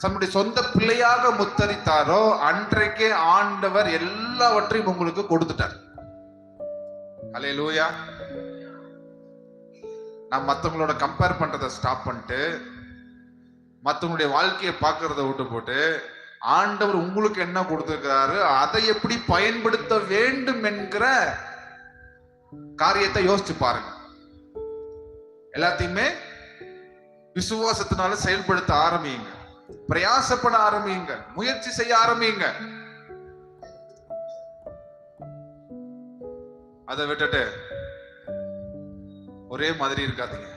தன்னுடைய சொந்த பிள்ளையாக முத்தரித்தாரோ, அன்றைக்கே ஆண்டவர் எல்லாவற்றையும் உங்களுக்கு கொடுத்துட்டார். அல்லேலூயா. நான் மத்தவங்களோட கம்பேர் பண்றதை ஸ்டாப் பண்ணிட்டு, மத்தவங்களுடைய வாழ்க்கையை பார்க்கறத விட்டு போட்டு, ஆண்டவர் உங்களுக்கு என்ன கொடுத்திருக்கிறாரு, அதை எப்படி பயன்படுத்த வேண்டும் என்கிற காரியத்தை யோசிச்சு பாருங்க. எல்லாத்தையுமே விசுவாசத்தினால செயல்படுத்த ஆரம்பியுங்க. பிரயாசப்பட ஆரம்பியுங்க. முயற்சி செய்ய ஆரம்பியுங்க. அதை விட்டுட்டு ஒரே மாதிரி இருக்காதீங்க.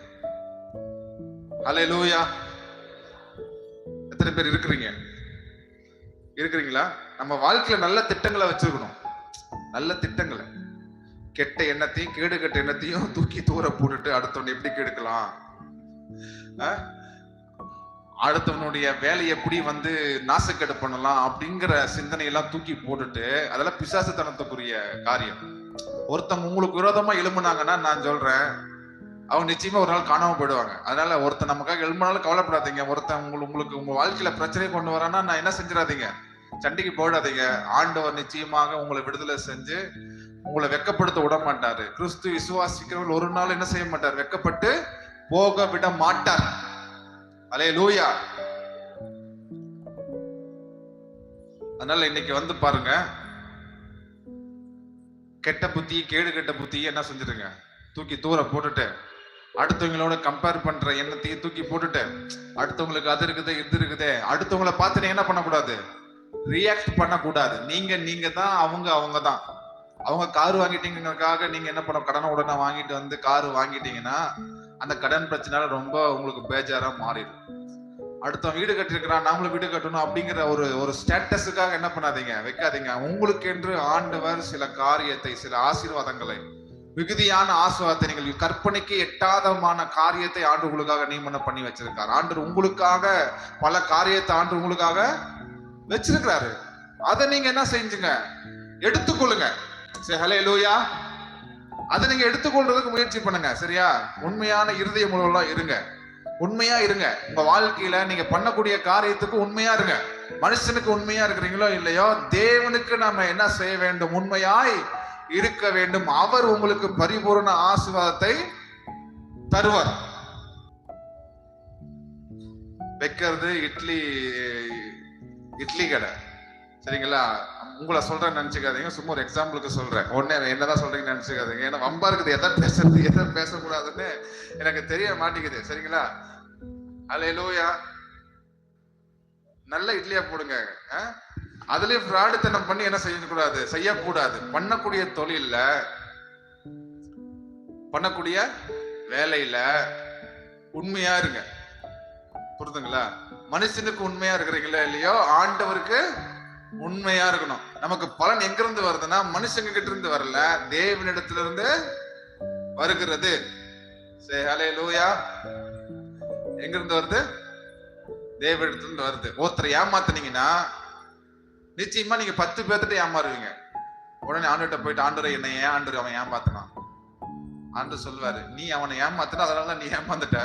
ஹல்லேலூயா. எத்தனை பேர் இருக்கிறீங்களா? நம்ம வாழ்க்கையில நல்ல திட்டங்களை வச்சிருக்கணும். நல்ல திட்டங்களை. கெட்ட எண்ணத்தையும் கேடு கெட்ட எண்ணத்தையும் தூக்கி தூர போட்டுட்டு அடுத்தவன் எப்படி கெடுக்கலாம், அடுத்தவனுடைய வேலையை எப்படி நாசக்கெடு பண்ணலாம் அப்படிங்கிற சிந்தனையெல்லாம் தூக்கி போட்டுட்டு, அதெல்லாம் பிசாசுத்தனத்துக்குரிய காரியம். ஒருத்தவங்க உங்களுக்கு விரோதமா எழும்புனாங்கன்னா நான் சொல்றேன், அவங்க நிச்சயமா ஒரு நாள் காணாம போயிடுவாங்க. அதனால ஒருத்தன் நமக்காக எழும்பினாலும் கவலைப்படாதீங்க. ஒருத்தன் உங்களுக்கு உங்க வாழ்க்கையில பிரச்சனை கொண்டு வரானா நான் என்ன செஞ்சிடாதீங்க, சண்டைக்கு போயிடாதீங்க. ஆண்டவர் நிச்சயமாக உங்களை விடுதலை செஞ்சு உங்களை வெட்கப்படுத்த விட மாட்டாரு. கிறிஸ்து விசுவாசிக்கிறவர்கள் ஒரு நாள் என்ன செய்ய மாட்டார்? வெட்கப்பட்டு போக விட மாட்டார். அல்லேலூயா. அதனால இன்னைக்கு வந்து பாருங்க, கெட்ட புத்தி, கேடு கெட்ட புத்தி என்ன செஞ்சிருங்க, தூக்கி தூர போட்டுட்டு, அடுத்தவங்களோட கம்பேர் பண்ற எண்ணத்தையும் தூக்கி போட்டுட்டு, அடுத்தவங்களுக்கு அது இருக்குது இது இருக்குது, அடுத்தவங்களை பார்த்து நீங்க என்ன பண்ணக்கூடாது? ரியாக்ட் பண்ணக்கூடாது. நீங்க தான், அவங்க தான். அவங்க கார் வாங்கிட்டீங்கிறதுக்காக நீங்க என்ன பண்ண, கடனை உடனே வாங்கிட்டு வந்து கார் வாங்கிட்டீங்கன்னா அந்த கடன் பிரச்சனை ரொம்ப உங்களுக்கு பேஜாரா மாறிடும். அடுத்தவன் வீடு கட்டிருக்கிறான், நாமளும் வீடு கட்டணும் அப்படிங்கிற ஒரு ஸ்டேட்டஸுக்காக என்ன பண்ணாதீங்க, வைக்காதீங்க. உங்களுக்கு என்று ஆண்டவர் சில காரியத்தை, சில ஆசீர்வாதங்களை, மிகுதியான ஆசீர்வாதத்தை, நீங்கள் கற்பனைக்கு எட்டாதமான காரியத்தை ஆண்டு உங்களுக்காக நியமனம் பண்ணி வச்சிருக்காரு. ஆண்டு உங்களுக்காக பல காரியத்தை ஆண்டு உங்களுக்காக வச்சிருக்கிறாரு. அதை நீங்க என்ன செஞ்சுங்க, எடுத்துக்கொள்ளுங்க. சரி, ஹல்லேலூயா. அதை நீங்க எடுத்துக்கொள்றதுக்கு முயற்சி பண்ணுங்க. சரியா? உண்மையான இருதயம் உள்ளவங்களா இருங்க. உண்மையா இருங்க. உங்க வாழ்க்கையில நீங்க பண்ணக்கூடிய காரியத்துக்கு உண்மையா இருங்க. மனுஷனுக்கு உண்மையா இருக்கிறீங்களோ இல்லையோ, தேவனுக்கு நாம என்ன செய்ய வேண்டும்? உண்மையாய் இருக்க வேண்டும். அவர் உங்களுக்கு பரிபூரண ஆசீர்வாதத்தை தருவார். வைக்கிறது இட்லி கடை, சரிங்களா? உங்களை சொல்றேன்னு நினைச்சுக்காதீங்க, சும்மா ஒரு எக்ஸாம்பிளுக்கு சொல்றேன். உடனே என்னதான் சொல்றீங்கன்னு நினைச்சுக்காதீங்க. ஏன்னா வம்பா இருக்குது, எதை பேசுறது எதை பேசக்கூடாதுன்னு எனக்கு தெரிய மாட்டேங்குது. சரிங்களா? அல்லேலூயா. நல்ல இட்லியா போடுங்க. அதுலயும் ஃப்ராடுத்தனம் பண்ணி என்ன செய்யக்கூடாது. பண்ணக்கூடிய தொழில்ல, பண்ணக்கூடிய வேலையில உண்மையா இருங்க. புரிதுங்களா? மனுஷனுக்கு உண்மையா இருக்கிறீங்களா இல்லையோ, ஆண்டவருக்கு உண்மையா இருக்கணும். நமக்கு பலன் எங்க இருந்து வருதுன்னா, மனுஷங்க கிட்ட இருந்து வரல, தேவனிடத்துல இருந்து வருகிறது. ஹல்லேலூயா. எங்க இருந்து வருது? தேவனிடத்துல இருந்து வருது. ஒருத்தரை ஏமாத்துனீங்கன்னா நிச்சயமா நீங்க 10 பேர்த்திட்ட ஏமாறுவீங்க. உடனே ஆண்டவர்கிட்ட போயிட்டு, ஆண்டவரே என்னை ஏன் ஆண்டவர் அவன் ஏமாத்தினான்? ஆண்டவர் சொல்வாரு, நீ அவனை ஏமாத்தின, அதனாலதான் நீ ஏமாந்துட்ட.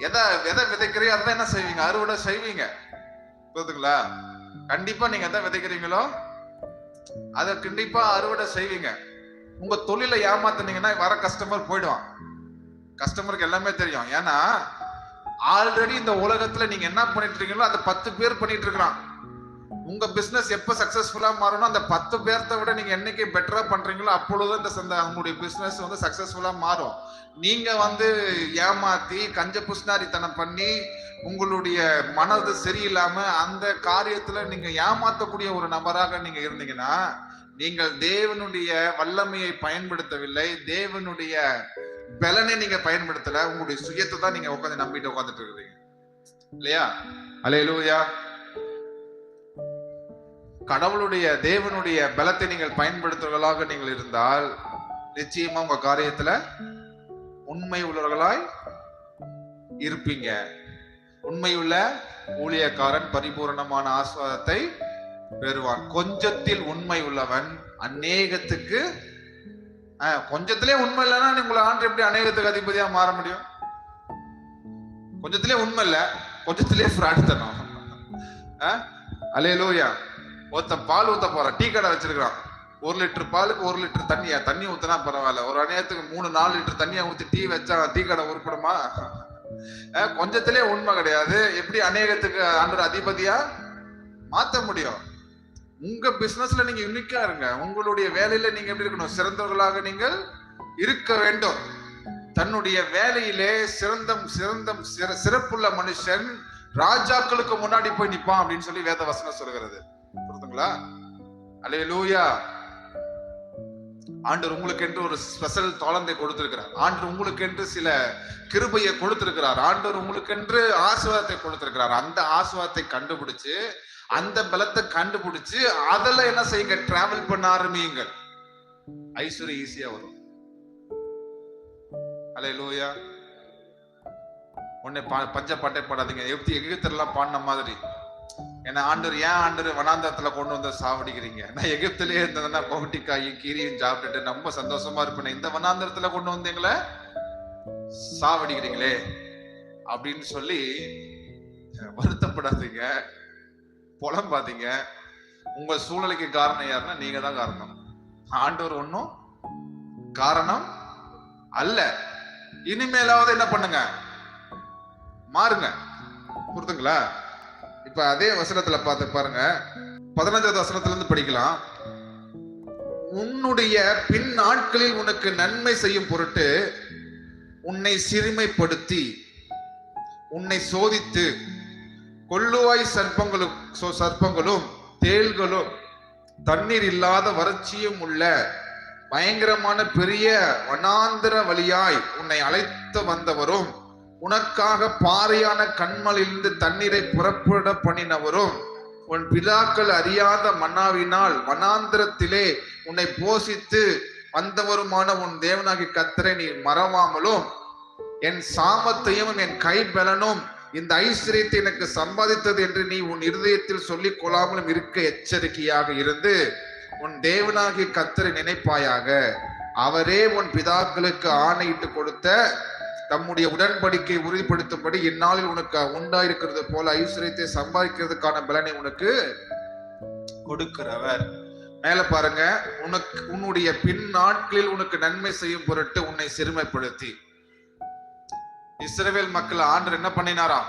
எதை விதைக்கிறியோ அதான் என்ன செய்வீங்க? அறுவடை செய்வீங்க. புரியுதுங்களா? கண்டிப்பா நீங்க எதை விதைக்கிறீங்களோ அதை கண்டிப்பா அறுவடை செய்வீங்க. உங்க தொழிலை ஏமாத்துனீங்கன்னா வர கஸ்டமர் போயிடுவான். கஸ்டமருக்கு எல்லாமே தெரியும். ஏன்னா ஆல்ரெடி இந்த உலகத்துல நீங்க என்ன பண்ணிட்டு இருக்கீங்களோ அந்த 10 பேர் பண்ணிட்டு இருக்கிறான். உங்க பிசினஸ் எப்ப சக்சஸ்ஃபுல்லா மாறணும், அந்த 10 பேர்த்த விட நீங்க என்னைக்கு பெட்டரா பண்றீங்களோ அப்பொழுது உங்களுடைய பிசினஸ் வந்து சக்சஸ்ஃபுல்லா மாறும். நீங்க வந்து ஏமாத்தி கஞ்ச புஷ்னாரித்தனம் பண்ணி உங்களுடைய மனது சரியில்லாம அந்த காரியத்துல நீங்க ஏமாத்தக்கூடிய ஒரு நபராக நீங்க இருந்தீங்கன்னா, நீங்கள் தேவனுடைய வல்லமையை பயன்படுத்தவில்லை, தேவனுடைய பலனை நீங்க பயன்படுத்தல, உங்களுடைய சுயத்தை தான் நீங்க உட்காந்து நம்பிட்டு உட்காந்துட்டு இருக்கிறீங்க. இல்லையா? அல்லேலூயா. கடவுளுடைய தேவனுடைய பலத்தை நீங்கள் பயன்படுத்துவர்களாக நீங்கள் இருந்தால் நிச்சயமா உங்க காரியத்துல உண்மை உள்ளவர்களாய் இருப்பீங்க. உண்மையுள்ள ஊழியக்காரன் பரிபூரணமான ஆசீர்வாதத்தை பெறுவான். கொஞ்சத்தில் உண்மை உள்ளவன் அநேகத்துக்கு, கொஞ்சத்திலே உண்மை இல்லைன்னா உங்களை ஆண்டு எப்படி அநேகத்துக்கு அதிபதியா மாற முடியும்? கொஞ்சத்திலே உண்மை இல்ல, கொஞ்சத்திலே ஃப்ராடுத்தனம். அல்லேலூயா. ஒருத்தன் பால் ஊத்த போறான், டீ கடை வச்சிருக்கான். 1 லிட்டர் பாலுக்கு 1 லிட்டர் தண்ணி ஊத்தினா பரவாயில்ல, ஒரு அநேகத்துக்கு 3-4 லிட்டர் தண்ணியை ஊத்தி டீ வச்சா டீ கடை உருப்படுமா? கொஞ்சத்திலே உண்மை கிடையாது. எப்படி அநேகத்துக்கு ஆண்டவர் அதிபதியா மாத்த முடியும்? உங்க பிசினஸ்ல நீங்க யூனிக்கா இருங்க. உங்களுடைய வேலையில நீங்க எப்படி இருக்கணும்? சிறந்தவர்களாக நீங்கள் இருக்க வேண்டும். தன்னுடைய வேலையிலே சிறப்புள்ள மனுஷன் ராஜாக்களுக்கு முன்னாடி போய் நிப்பான் அப்படின்னு சொல்லி வேத வசனம் சொல்கிறது. புரியுதுங்களா? அல்லேலூயா. ஆண்டவர் உங்களுக்கு என்று ஒரு ஸ்பெஷல் தாளந்தை கொடுத்திருக்கிறார். ஆண்டவர் உங்களுக்கு என்று சில கிருபையை கொடுத்திருக்கிறார். ஆண்டவர் உங்களுக்கு என்று ஆசீர்வாதத்தை கொடுத்திருக்கிறார். அந்த ஆசீர்வாதத்தை கண்டுபிடிச்சு, அந்த பலத்தை கண்டுபிடிச்சு அதுல என்ன செய்யுங்க? டிராவல் பண்ண ஆரம்பியுங்கள். ஐஸ்வர்யம் ஈஸியா வரும். அல்லேலூயா. உடனே பஞ்ச பாட்டை பாடாதீங்க. எகிப்தியெல்லாம் பாடின மாதிரி. ஏன்னா ஆண்டவர் வனாந்தரத்துல கொண்டு வந்து சாவடிக்கிறீங்க. நான் எகிப்திலேயே இருந்ததுன்னா பவட்டிக்காயும் கீரியும் சாப்பிட்டுட்டு ரொம்ப சந்தோஷமா இருப்பேன். இந்த வனாந்தரத்துல கொண்டு வந்தீங்களே சாவடிக்கிறீங்களே அப்படின்னு சொல்லி வருத்தப்படாதீங்க, புலம்பாதீங்க. உங்க சூழ்நிலைக்கு காரணம் யாருன்னா நீங்க தான் காரணம். ஆண்டவர் ஒன்னும் காரணம் அல்ல. இனிமேலாவது என்ன பண்ணுங்க, மாறுங்க. புரிதுங்களா? இப்ப அதே வசனத்துல பார்த்து பாருங்க, 15வது வசனத்துல இருந்து படிக்கலாம். உன்னுடைய பின் நாட்களில் உனக்கு நன்மை செய்யும் பொருட்டு உன்னை சிறுமைப்படுத்தி உன்னை சோதித்து கொள்ளுவாய் சர்ப்பங்களும் தேள்களும் தண்ணீர் இல்லாத வறட்சியும் உள்ள பயங்கரமான பெரிய வனாந்திர வழியாய் உன்னை அழைத்து வந்தவரும் உனக்காக பாறையான கண்மலிருந்து தண்ணீரை புறப்பட பண்ணினவரும் உன் பிதாக்கள் அறியாத மன்னாவினால் வனாந்திரத்திலே உன்னை போஷித்து வந்தவருமான உன் தேவனாகி கர்த்தரை நீ மறவாமலும் என் சாமத்தையும் என் கைபலனும் இந்த ஐஸ்வரியத்தை எனக்கு சம்பாதித்தது என்று நீ உன் இருதயத்தில் சொல்லிக் கொள்ளாமலும் இருக்க எச்சரிக்கையாக இருந்து உன் தேவனாகி கர்த்தரை நினைப்பாயாக. அவரே உன் பிதாக்களுக்கு ஆணையிட்டு கொடுத்த தம்முடைய உடன்படிக்கை உறுதிப்படுத்தும்படி இந்நாளில் உனக்கு உண்டாயிருக்கிறது போல ஐஸ்வரியத்தை சம்பாதிக்கிறதுக்கான பலனை உனக்கு கொடுக்கிறவர். மேல பாருங்க, உன்னுடைய பின் நாட்களில் உனக்கு நன்மை செய்யும் பொருட்டு உன்னை சிறுமைப்படுத்தி. இஸ்ரவேல் மக்கள் ஆண்டவர் என்ன பண்ணினாராம்?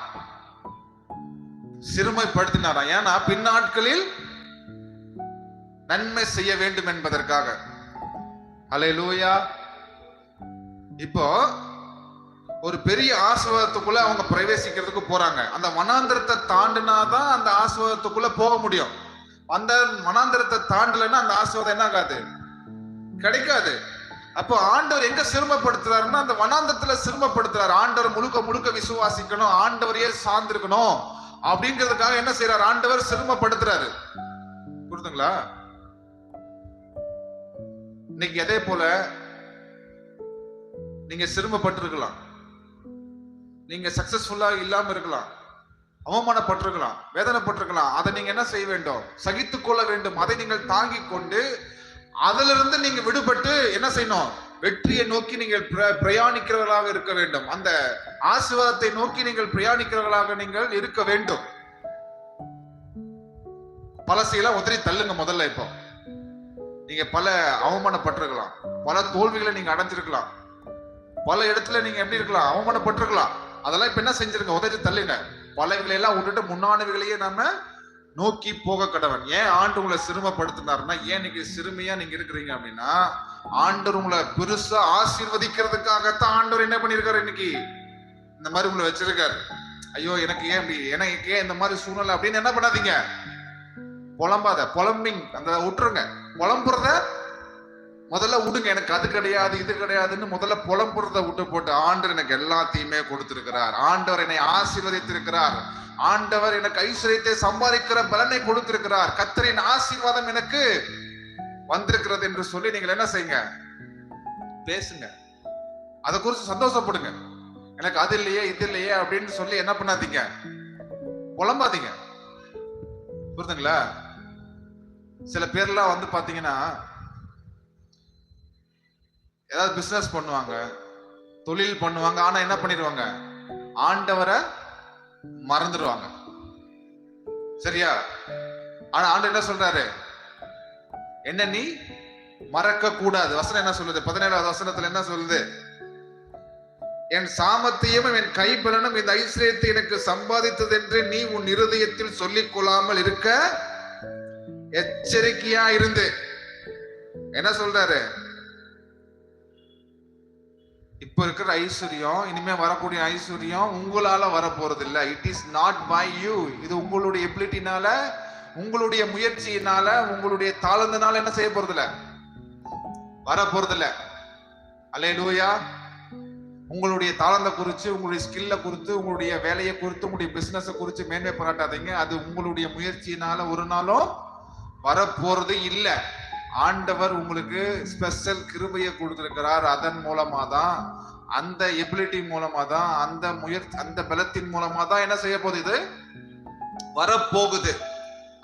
சிறுமைப்படுத்தினாராம். ஏன்னா பின் நாட்களில் நன்மை செய்ய வேண்டும் என்பதற்காக. அல்லேலூயா. இப்போ ஒரு பெரிய ஆசீர்வாதத்துக்குள்ள அவங்க பிரவேசிக்கிறதுக்கு போறாங்க. அந்த வனாந்திரத்தை தாண்டினாதான் அந்த ஆசீர்வாதத்துக்குள்ள போக முடியும். அந்த வனாந்திரத்தை தாண்டலைன்னா அந்த ஆசீர்வாதம் என்ன ஆகாது, கிடைக்காது. அப்போ ஆண்டவர் எங்க சிறுமப்படுத்துறாருன்னா அந்த வனாந்திரத்துல சிறுமப்படுத்துறாரு. ஆண்டவர் முழுக்க முழுக்க விசுவாசிக்கணும், ஆண்டவரையே சார்ந்திருக்கணும் அப்படிங்கிறதுக்காக என்ன செய்யறாரு? ஆண்டவர் சிறுமப்படுத்துறாரு. புரியுதுங்களா? இன்னைக்கு அதே போல நீங்க சிறுமப்பட்டிருக்கலாம், நீங்க சக்சஸ்ஃபுல்லா இல்லாம இருக்கலாம், அவமானப்பட்டிருக்கலாம், வேதனைப்பட்டிருக்கலாம். அதை நீங்க என்ன செய்ய வேண்டும்? சகித்துக் கொள்ள வேண்டும். அதை நீங்கள் தாங்கிக் கொண்டு அதிலிருந்து நீங்க விடுபட்டு என்ன செய்யணும்? வெற்றியை நோக்கி நீங்கள் பிரயாணிக்கிறவர்களாக இருக்க வேண்டும். அந்த ஆசீர்வாதத்தை நோக்கி நீங்கள் பிரயாணிக்கிறவர்களாக நீங்கள் இருக்க வேண்டும். பழசையெல்லாம் உதறி தள்ளுங்க. முதல்ல இப்போ நீங்க பல அவமானப்பட்டிருக்கலாம், பல தோல்விகளை நீங்க அடைஞ்சிருக்கலாம், பல இடத்துல நீங்க எப்படி இருக்கலாம்? அவமானப்பட்டிருக்கலாம். அதெல்லாம் இப்ப என்ன செஞ்சிருங்க? உதறி தள்ளுங்க. பலவைகளை எல்லாம் விட்டுட்டு முன்னானவைகளையே நாம நோக்கி போக கடவன். ஏன் ஆண்டு உங்களை சிறுமப்படுத்தினாருன்னா, ஏன் நீங்க சிறுமையா நீங்க இருக்கிறீங்க அப்படின்னா, ஆண்டவர் உங்களை பெருசா ஆசீர்வதிக்கிறதுக்காகத்தான் ஆண்டவர் என்ன பண்ணிருக்காரு? இன்னைக்கு இந்த மாதிரி உங்களை வச்சிருக்காரு. ஐயோ எனக்கு ஏன் இப்படி, எனக்கு ஏன் இந்த மாதிரி சூழ்நிலை அப்படின்னு என்ன பண்ணாதீங்க, புலம்பாத. புலம்பிங் அந்த விட்டுருங்க. புலம்புறத முதல்ல விடுங்க. எனக்கு அது கிடையாது இது கிடையாதுன்னு முதல்ல புலம்புறத விட்டு போட்டு, ஆண்டவர் எனக்கு எல்லாத்தையுமே கொடுத்திருக்கிறார், ஆண்டவர் என்னை ஆசீர்வதித்திருக்கிறார், ஆண்டவர் எனக்கு ஐஸ்வரியத்தை சம்பாதிக்கிற பலனை கொடுத்திருக்கிறார், கர்த்தரின் ஆசீர்வாதம் எனக்கு வந்திருக்கிறது என்று சொல்லி நீங்கள் என்ன செய்யுங்க? பேசுங்க. அதை குறித்து சந்தோஷப்படுங்க. எனக்கு அது இல்லையே இது இல்லையே அப்படின்னு சொல்லி என்ன பண்ணாதீங்க, புலம்பாதீங்க. புரியுதுங்களா? சில பேர்லாம் வந்து பாத்தீங்கன்னா ஏதாவது பிசினஸ் பண்ணுவாங்க, தொழில் பண்ணுவாங்க, ஆனா என்ன பண்ணிடுவாங்க? ஆண்டவரை மறந்துடுவாங்க. சரியா? ஆனா ஆண்டவர் என்ன சொல்றாரு? என்ன நீ மறக்க கூடாது. வசனம் என்ன சொல்லுது? 17வது வசனத்துல என்ன சொல்லுது? என் சாமத்தையும் என் கைபலனும் இந்த ஐஸ்வரியத்தை எனக்கு சம்பாதித்தது என்று நீ உன் இருதயத்தில் சொல்லிக் கொள்ளாமல் இருக்க எச்சரிக்கையா இருந்து. என்ன சொல்றாரு? இப்ப இருக்கிற ஐஸ்வர்யம், இனிமே வரக்கூடிய ஐஸ்வர்யம் உங்களால வர போறது இல்ல. It is not by you. இது உங்களுடைய எபிலிட்டினால, உங்களுடைய முயற்சியினால, உங்களுடைய தாளந்தனால என்ன செய்ய போறது இல்ல, வர போறது இல்ல. அல்லேலூயா. உங்களுடைய தாளந்த குறிச்சு, உங்களுடைய ஸ்கில்ல குறித்து, உங்களுடைய வேலையை குறித்து, உங்களுடைய பிசினஸ் குறித்து மேன்மை பாராட்டாதீங்க. அது உங்களுடைய முயற்சியினால ஒரு நாளும் வர போறது இல்ல. ஆண்டவர் உங்களுக்கு ஸ்பெஷல் கிருபையை கொடுத்திருக்கிறார். அதன் மூலமா தான், அந்த எபிலிட்டி மூலமா தான், அந்த முயற்சி, அந்த பலத்தின் மூலமா தான் என்ன செய்ய போகுது? இது வரப்போகுது.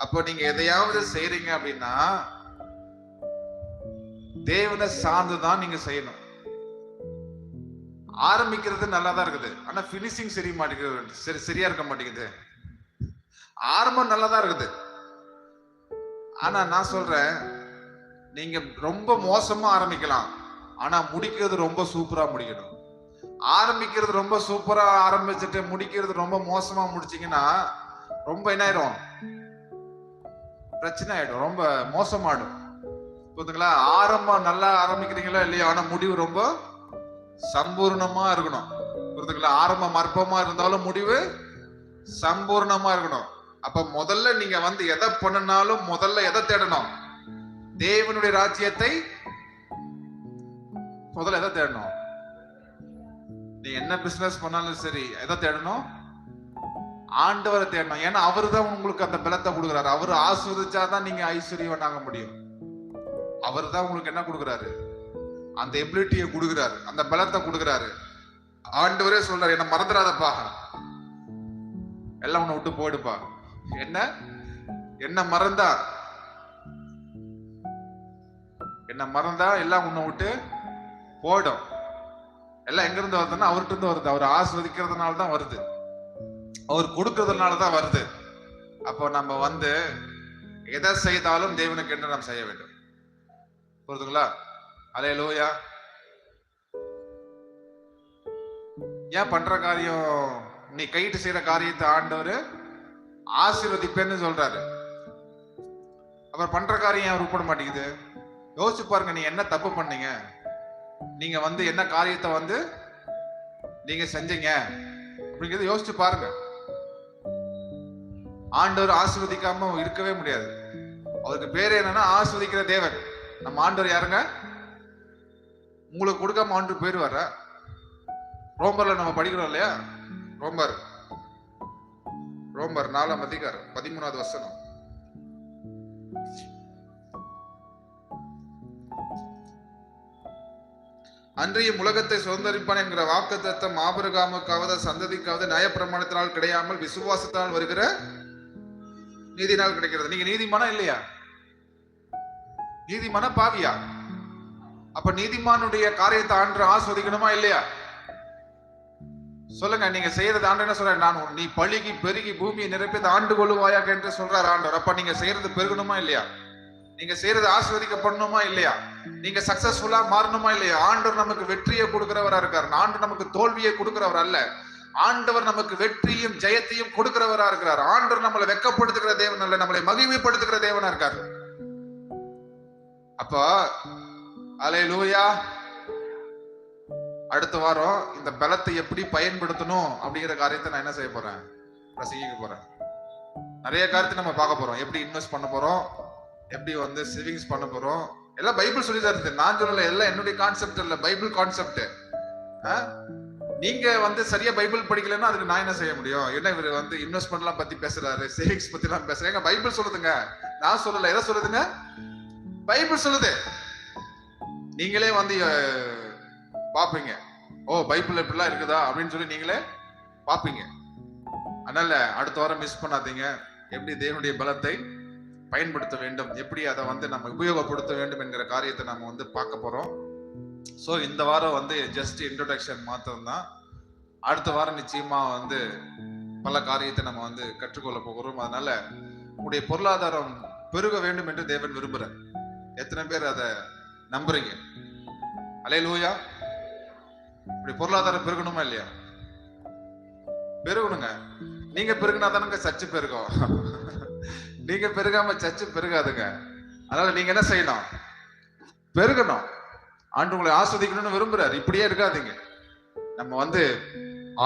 அப்போ நீங்க எதையாவது செய்றீங்க அப்படின்னா தேவனை சார்ந்துதான் நீங்க செய்யணும். ஆரம்பிக்கிறது நல்லாதான் இருக்குது, ஆனா பினிஷிங் சரி மாட்டேங்குது, சரியா இருக்க மாட்டேங்குது. ஆரம்பம் நல்லாதான் இருக்குது. ஆனா நான் சொல்றேன், நீங்க ரொம்ப மோசமா ஆரம்பிக்கலாம், ஆனா முடிக்கிறது ரொம்ப சூப்பரா முடிக்கணும். ஆரம்பிக்கிறது ரொம்ப சூப்பரா ஆரம்பிச்சுட்டு முடிக்கிறது ரொம்ப மோசமா முடிச்சீங்கன்னா ரொம்ப என்ன ஆயிடும், பிரச்சனை ஆயிடும், ரொம்ப மோசமாயிடும். புரியுதுங்களா? ஆரம்பம் நல்லா ஆரம்பிக்கிறீங்களா இல்லையா, ஆனா முடிவு ரொம்ப சம்பூர்ணமா இருக்கணும். புரியுதுங்களா? ஆரம்பம் அற்பமா இருந்தாலும் முடிவு சம்பூர்ணமா இருக்கணும். அப்ப முதல்ல நீங்க வந்து எதை பண்ணினாலும் முதல்ல எதை தேடணும்? தேவனுடைய ராஜ்யத்தை முதல்ல எதை தேடணும்? நீ என்ன பிசினஸ் பண்ணாலும் சரி, எதை தேடணும்? ஆண்டவரை தேடணும். ஏன்னா அவரு தான் உங்களுக்கு அந்த பலத்தை கொடுக்குறாரு. அவரு ஆசீர்வதிச்சாதான் நீங்க ஐஸ்வர்யம் ஆக முடியும். அவர் தான் உங்களுக்கு என்ன கொடுக்குறாரு? அந்த எபிலிட்டியை கொடுக்குறாரு, அந்த பலத்தை கொடுக்குறாரு. ஆண்டவரே சொல்றாரு, என்ன மறந்துடாதப்பா, எல்லாம் உன்னை விட்டு போயிடுப்பா. என்ன மறந்தா, என்ன மறந்தா எல்லாம் உன்னை விட்டு போயிடும். எல்லாம் எங்க இருந்து வருதுன்னா அவர்கிட்ட இருந்து வருது. அவர் ஆஸ்வதிக்கிறதுனால தான் வருது, அவர் கொடுக்கறதுனால தான் வருது. அப்போ நம்ம வந்து எதை செய்தாலும் தேவனுக்கு என்று நாம் செய்ய வேண்டும். புரியுதுங்களா? அல்லேலூயா. ஏன் பண்ற காரியம், நீ கைட்டு செய்யற காரியத்தை ஆண்டவர் ஆசீர்வதிப்பேன்னு சொல்றாரு. அவர் பண்ற காரியம் ஏன் உருப்பட மாட்டேங்குது? யோசிச்சு பாருங்க, நீங்க என்ன தப்பு பண்ணீங்க, நீங்க வந்து என்ன காரியத்தை வந்து நீங்க செஞ்சீங்க அப்படிங்கிறத யோசிச்சு பாருங்க. ஆண்டவர் ஆசீர்வதிக்காம இருக்கவே முடியாது. அவருக்கு பேரு என்னன்னா ஆசீர்வதிக்கிற தேவன். நம்ம ஆண்டவர் யாருங்க? உங்களுக்கு கொடுக்காம ஆண்டு போயிடுவார. ரோமர்ல நம்ம படிக்கிறோம் இல்லையா? ரோமர் 4ஆம் அதிகாரம் 13வது வசனம். அன்றையும் உலகத்தை சுதந்தரிப்பான் என்கிற வாக்குத்தத்தம் ஆபிரகாமுக்காவது சந்ததிக்காவது நியாயப்பிரமாணத்தினால் கிடையாமல் விசுவாசத்தால் வருகிற நீதினால் கிடைக்கிறது. நீங்க நீதிமானா இல்லையா? நீதிமான பாவியா? அப்ப நீதிமானுடைய காரியத்தை ஆண்டு ஆஸ்வதிக்கணுமா இல்லையா? சொல்லுங்க. நீங்க செய்யறது ஆண்டு என்ன சொல்ற? நீ பழுகி பெருகி பூமியை நிரப்பி ஆண்டு கொள்ளுவாயாக என்று சொல்றாரு ஆண்டவர். அப்ப நீங்க செய்யறது பெருகணுமா இல்லையா? நீங்க செய்யறது ஆஸ்வதிக்கப்படணுமா இல்லையா? நீங்க சக்சஸ்ஃபுல்லா மாறணுமா இல்லையா? ஆண்டவர் நமக்கு வெற்றியை கொடுக்கிறவரா இருக்காரு. ஆண்டு நமக்கு தோல்வியை கொடுக்கிறவர் அல்ல. ஆண்டவர் நமக்கு வெற்றியும் ஜெயத்தையும் கொடுக்கிறவரா இருக்கிறார். ஆண்டவர் நம்மளை வெட்கப்படுத்துகிற தேவன் அல்ல, நம்மளை மகிமைப்படுத்துகிற தேவனா இருக்காரு. அப்ப அல்லேலூயா. அடுத்த வாரம் இந்த பலத்தை எப்படி பயன்படுத்தணும் அப்படிங்கிற காரியத்தை நான் என்ன செய்ய போறேன்? பிரசங்கிக்க போறேன். நிறைய காரியத்தை நம்ம பார்க்க போறோம். எப்படி இன்வெஸ்ட் பண்ண போறோம், எப்படி வந்து சேவிங்ஸ் பண்ண போறோம், எல்லாம் பைபிள் சொல்லி தருது. நான் சொல்லல, எல்லாம் என்னுடைய கான்செப்ட் இல்ல, பைபிள் கான்செப்ட். நீங்க வந்து சரியா பைபிள் படிக்கலன்னா அதுக்கு நான் என்ன செய்ய முடியும்? என்ன இவர் வந்து இன்வெஸ்ட்மெண்ட்லாம் பத்தி பேசுறாரு, சேவிங்ஸ் பத்தி எல்லாம் பேசுறாங்க. பைபிள் சொல்லுதுங்க, நான் சொல்லல. எதை சொல்லுதுங்க? பைபிள் சொல்லுது. நீங்களே வந்து பாப்பீங்க, ஓ பைபிள் எப்படிலாம் இருக்குதா அப்படின்னு சொல்லி நீங்களே பாப்பீங்க. அதனால அடுத்த வாரம் மிஸ் பண்ணாதீங்க. எப்படி தேவனுடைய பலத்தை பயன்படுத்த வேண்டும், எப்படி அதை வந்து நம்ம உபயோகப்படுத்த வேண்டும் என்கிற காரியத்தை நம்ம வந்து பார்க்க போறோம். ஸோ இந்த வாரம் வந்து ஜஸ்ட் இன்ட்ரோடக்ஷன் மாத்திரம் தான். அடுத்த வாரம் நிச்சயமா வந்து பல காரியத்தை நம்ம வந்து கற்றுக்கொள்ள போகிறோம். அதனால உங்களுடைய பொருளாதாரம் பெருக வேண்டும் என்று தேவன் விரும்புறார். எத்தனை பேர் அதை நம்புறீங்க? அல்லேலூயா. இப்படி பொருளாதாரம் பெருகணுமா இல்லையா? பெருகணுங்க. நீங்க பெருகினா தானுங்க சர்ச்சு பெருகும். நீங்க பெருகாம சர்ச்சு பெருகாதுங்க. அதனால நீங்க என்ன செய்யணும்? பெருகணும். ஆண்டு உங்களை ஆஸ்வதிக்கணும்னு விரும்புறாரு. இப்படியே இருக்காதீங்க. நம்ம வந்து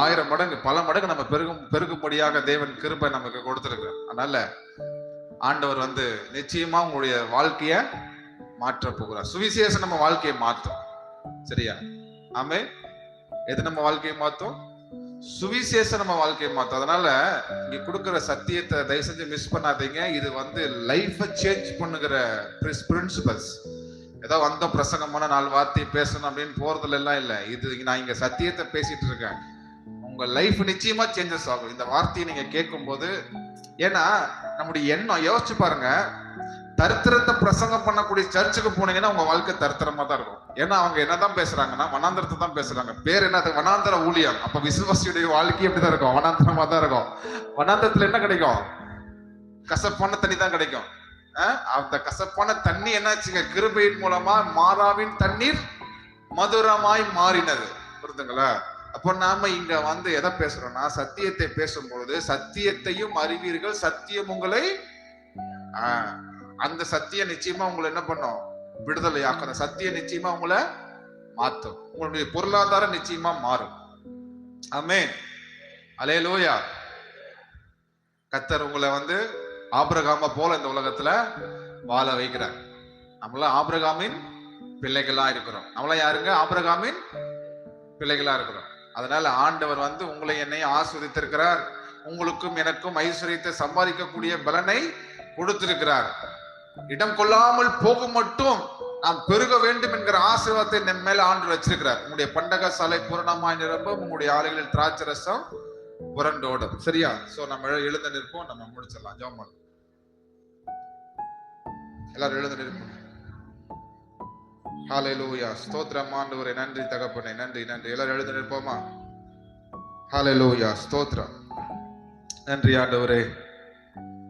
1000 மடங்கு பல மடங்கு நம்ம பெருகும்படியாக தேவன் கிருபை நமக்கு கொடுத்திருக்கிறார். அதனால ஆண்டவர் வந்து நிச்சயமா உங்களுடைய வாழ்க்கைய மாற்ற போகிறார். சுவிசேஷம் நம்ம வாழ்க்கையை மாற்றும். சரியா? ஆமே. எது நம்ம வாழ்க்கையை மாற்றும்? சுவிசேஷம் நம்ம வாழ்க்கையை மாற்றும். அதனால இங்க கொடுக்கிற சத்தியத்தை தயவு செஞ்சு மிஸ் பண்ணாதீங்க. இது வந்து லைஃபை சேஞ்ச் பண்ணுகிற பிரின்சிபல்ஸ். ஏதோ வந்த பிரசங்கமான 4 வார்த்தை பேசணும் அப்படின்னு போறதுல எல்லாம் இல்லை. இது நான் இங்க சத்தியத்தை பேசிட்டு இருக்கேன். உங்க லைஃப் நிச்சயமா சேஞ்சஸ் ஆகும் இந்த வார்த்தையை நீங்க கேட்கும் போது. ஏன்னா நம்முடைய எண்ணம், யோசிச்சு பாருங்க, தரித்திரத்தை பிரசங்கம் பண்ணக்கூடிய சர்ச்சுக்கு போனீங்கன்னா உங்க வாழ்க்கை தரித்திரமா தான் இருக்கும். ஏன்னா அவங்க என்னதான் பேசுறாங்கன்னா வனாந்தரத்தை தான் பேசுறாங்க. பேர் என்ன? வனாந்தர ஊழியம். அப்ப விசுவாசியுடைய வாழ்க்கை எப்படிதான் இருக்கும்? வனாந்தரமா தான் இருக்கும். வனாந்தரத்துல என்ன கிடைக்கும்? கசப்பான தண்ணி தான் கிடைக்கும். அந்த கசப்பான தண்ணி என்னாச்சுங்க, கிருபையின் மூலமா மாறாவின் தண்ணீர் மதுரமாய் மாறினது. புரிதுங்களா? அப்போ நாம இங்க வந்து எதை பேசுறோம்னா, சத்தியத்தை பேசும்பொழுது சத்தியத்தையும் அறிவீர்கள், சத்தியம் உங்களை அந்த சத்தியம் நிச்சயமா உங்களை என்ன பண்ணும், விடுதலை ஆக்கும். அந்த சத்தியம் நிச்சயமா உங்களை மாத்தும். உங்களுடைய பொருளாதாரம் நிச்சயமா மாறும். ஆமென், அல்லேலூயா. கர்த்தர் உங்களை வந்து ஆபிரகாம போல இந்த உலகத்துல வாழ வைக்கிறார். நம்மள ஆபிரகாமின் பிள்ளைகளா இருக்கிறோம். நம்மள யாருங்க? ஆபிரகாமின் பிள்ளைகளா இருக்கிறோம். அதனால ஆண்டவர் வந்து உங்களை என்னையும் ஆசீர்வதித்திருக்கிறார். உங்களுக்கும் எனக்கும் ஐஸ்வர்யத்தை சம்பாதிக்கக்கூடிய பலனை கொடுத்திருக்கிறார். இடம் கொள்ளாமல் போகும் மட்டும் நாம் பெருக வேண்டும் என்கிற ஆசீர்வாதத்தை நம் மேல ஆண்டவர் வச்சிருக்கிறார். உங்களுடைய பண்டக சாலை பூரணமாய் நிரம்பும், உங்களுடைய ஆலைகளில் திராட்சை ரசம் புரண்டோடும். சரியா? சோ நம்ம எழுந்து நிற்போம், நம்ம முடிச்சிடலாம். ஜெபம் பண்ணுவோம். எல்லாரும் எழுந்து நிற்போம். ஹல்லேலூயா. ஸ்தோத்திரம் ஆண்டவரே. நன்றி தகப்பனே, நன்றி நன்றி. எல்லாரும் எழுந்து நிற்போமா? ஹல்லேலூயா. ஸ்தோத்திரம். நன்றி ஆண்டவரே.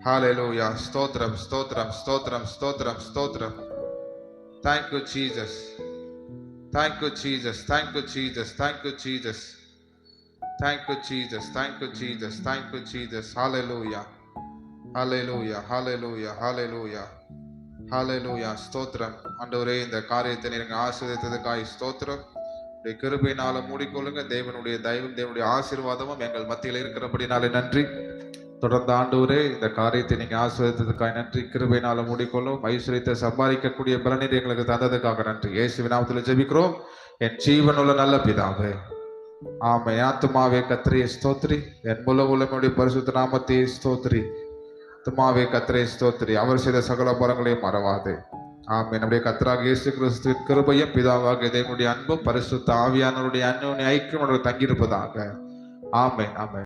ஹல்லேலூயா. ஸ்தோத்திரம் ஸ்தோத்திரம் ஸ்தோத்திரம் ஸ்தோத்திரம் ஸ்தோத்திரம். Thank you Jesus. Thank you Jesus. Thank you Jesus. Thank you Jesus. Thank you Jesus. Thank you Jesus. Thank you Jesus. Hallelujah. Hallelujah. Hallelujah. Hallelujah. Hallelujah. ஸ்தோத்திரம் ஆண்டவரே. இந்த காரியத்தை நீங்க ஆசீர்வதித்ததுக்காய் ஸ்தோத்திரம். உடைய கிருபையினால மூடிக்கொள்ளுங்க. தேவனுடைய தயவும் தேவனுடைய ஆசீர்வாதமும் எங்கள் மத்தியில் இருக்கிறபடினாலே நன்றி. தொடர்ந்து ஆண்டவரே இந்த காரியத்தை நீங்க ஆசீர்வதித்ததுக்காக நன்றி. கிருபையினால மூடிக்கொள்ளும். ஐஸ்வர்யத்தை சம்பாதிக்கக்கூடிய பலனை எங்களுக்கு தந்ததுக்காக நன்றி. இயேசுவின் நாமத்தில் ஜெபிக்கிறோம் என் ஜீவனுள்ள நல்ல பிதாவே. ஆமென். ஆத்துமாவே கர்த்தரை ஸ்தோத்திரி, என் முழு உள்ளமையுடைய பரிசுத்த நாமத்தை ஸ்தோத்திரி. ஆத்துமாவே கர்த்தரை ஸ்தோத்திரி, அவர் செய்த சகல பரங்களையும் மறவாதே. ஆமென். நம்முடைய கர்த்தராகிய இயேசு கிறிஸ்துவின் கிருபையும் பிதாவாகிய தேவனுடைய அன்பும் பரிசுத்த ஆவியானவருடைய அன்யோன்ய ஐக்கியம் தங்கியிருப்பதாக. ஆமென். ஆமென்.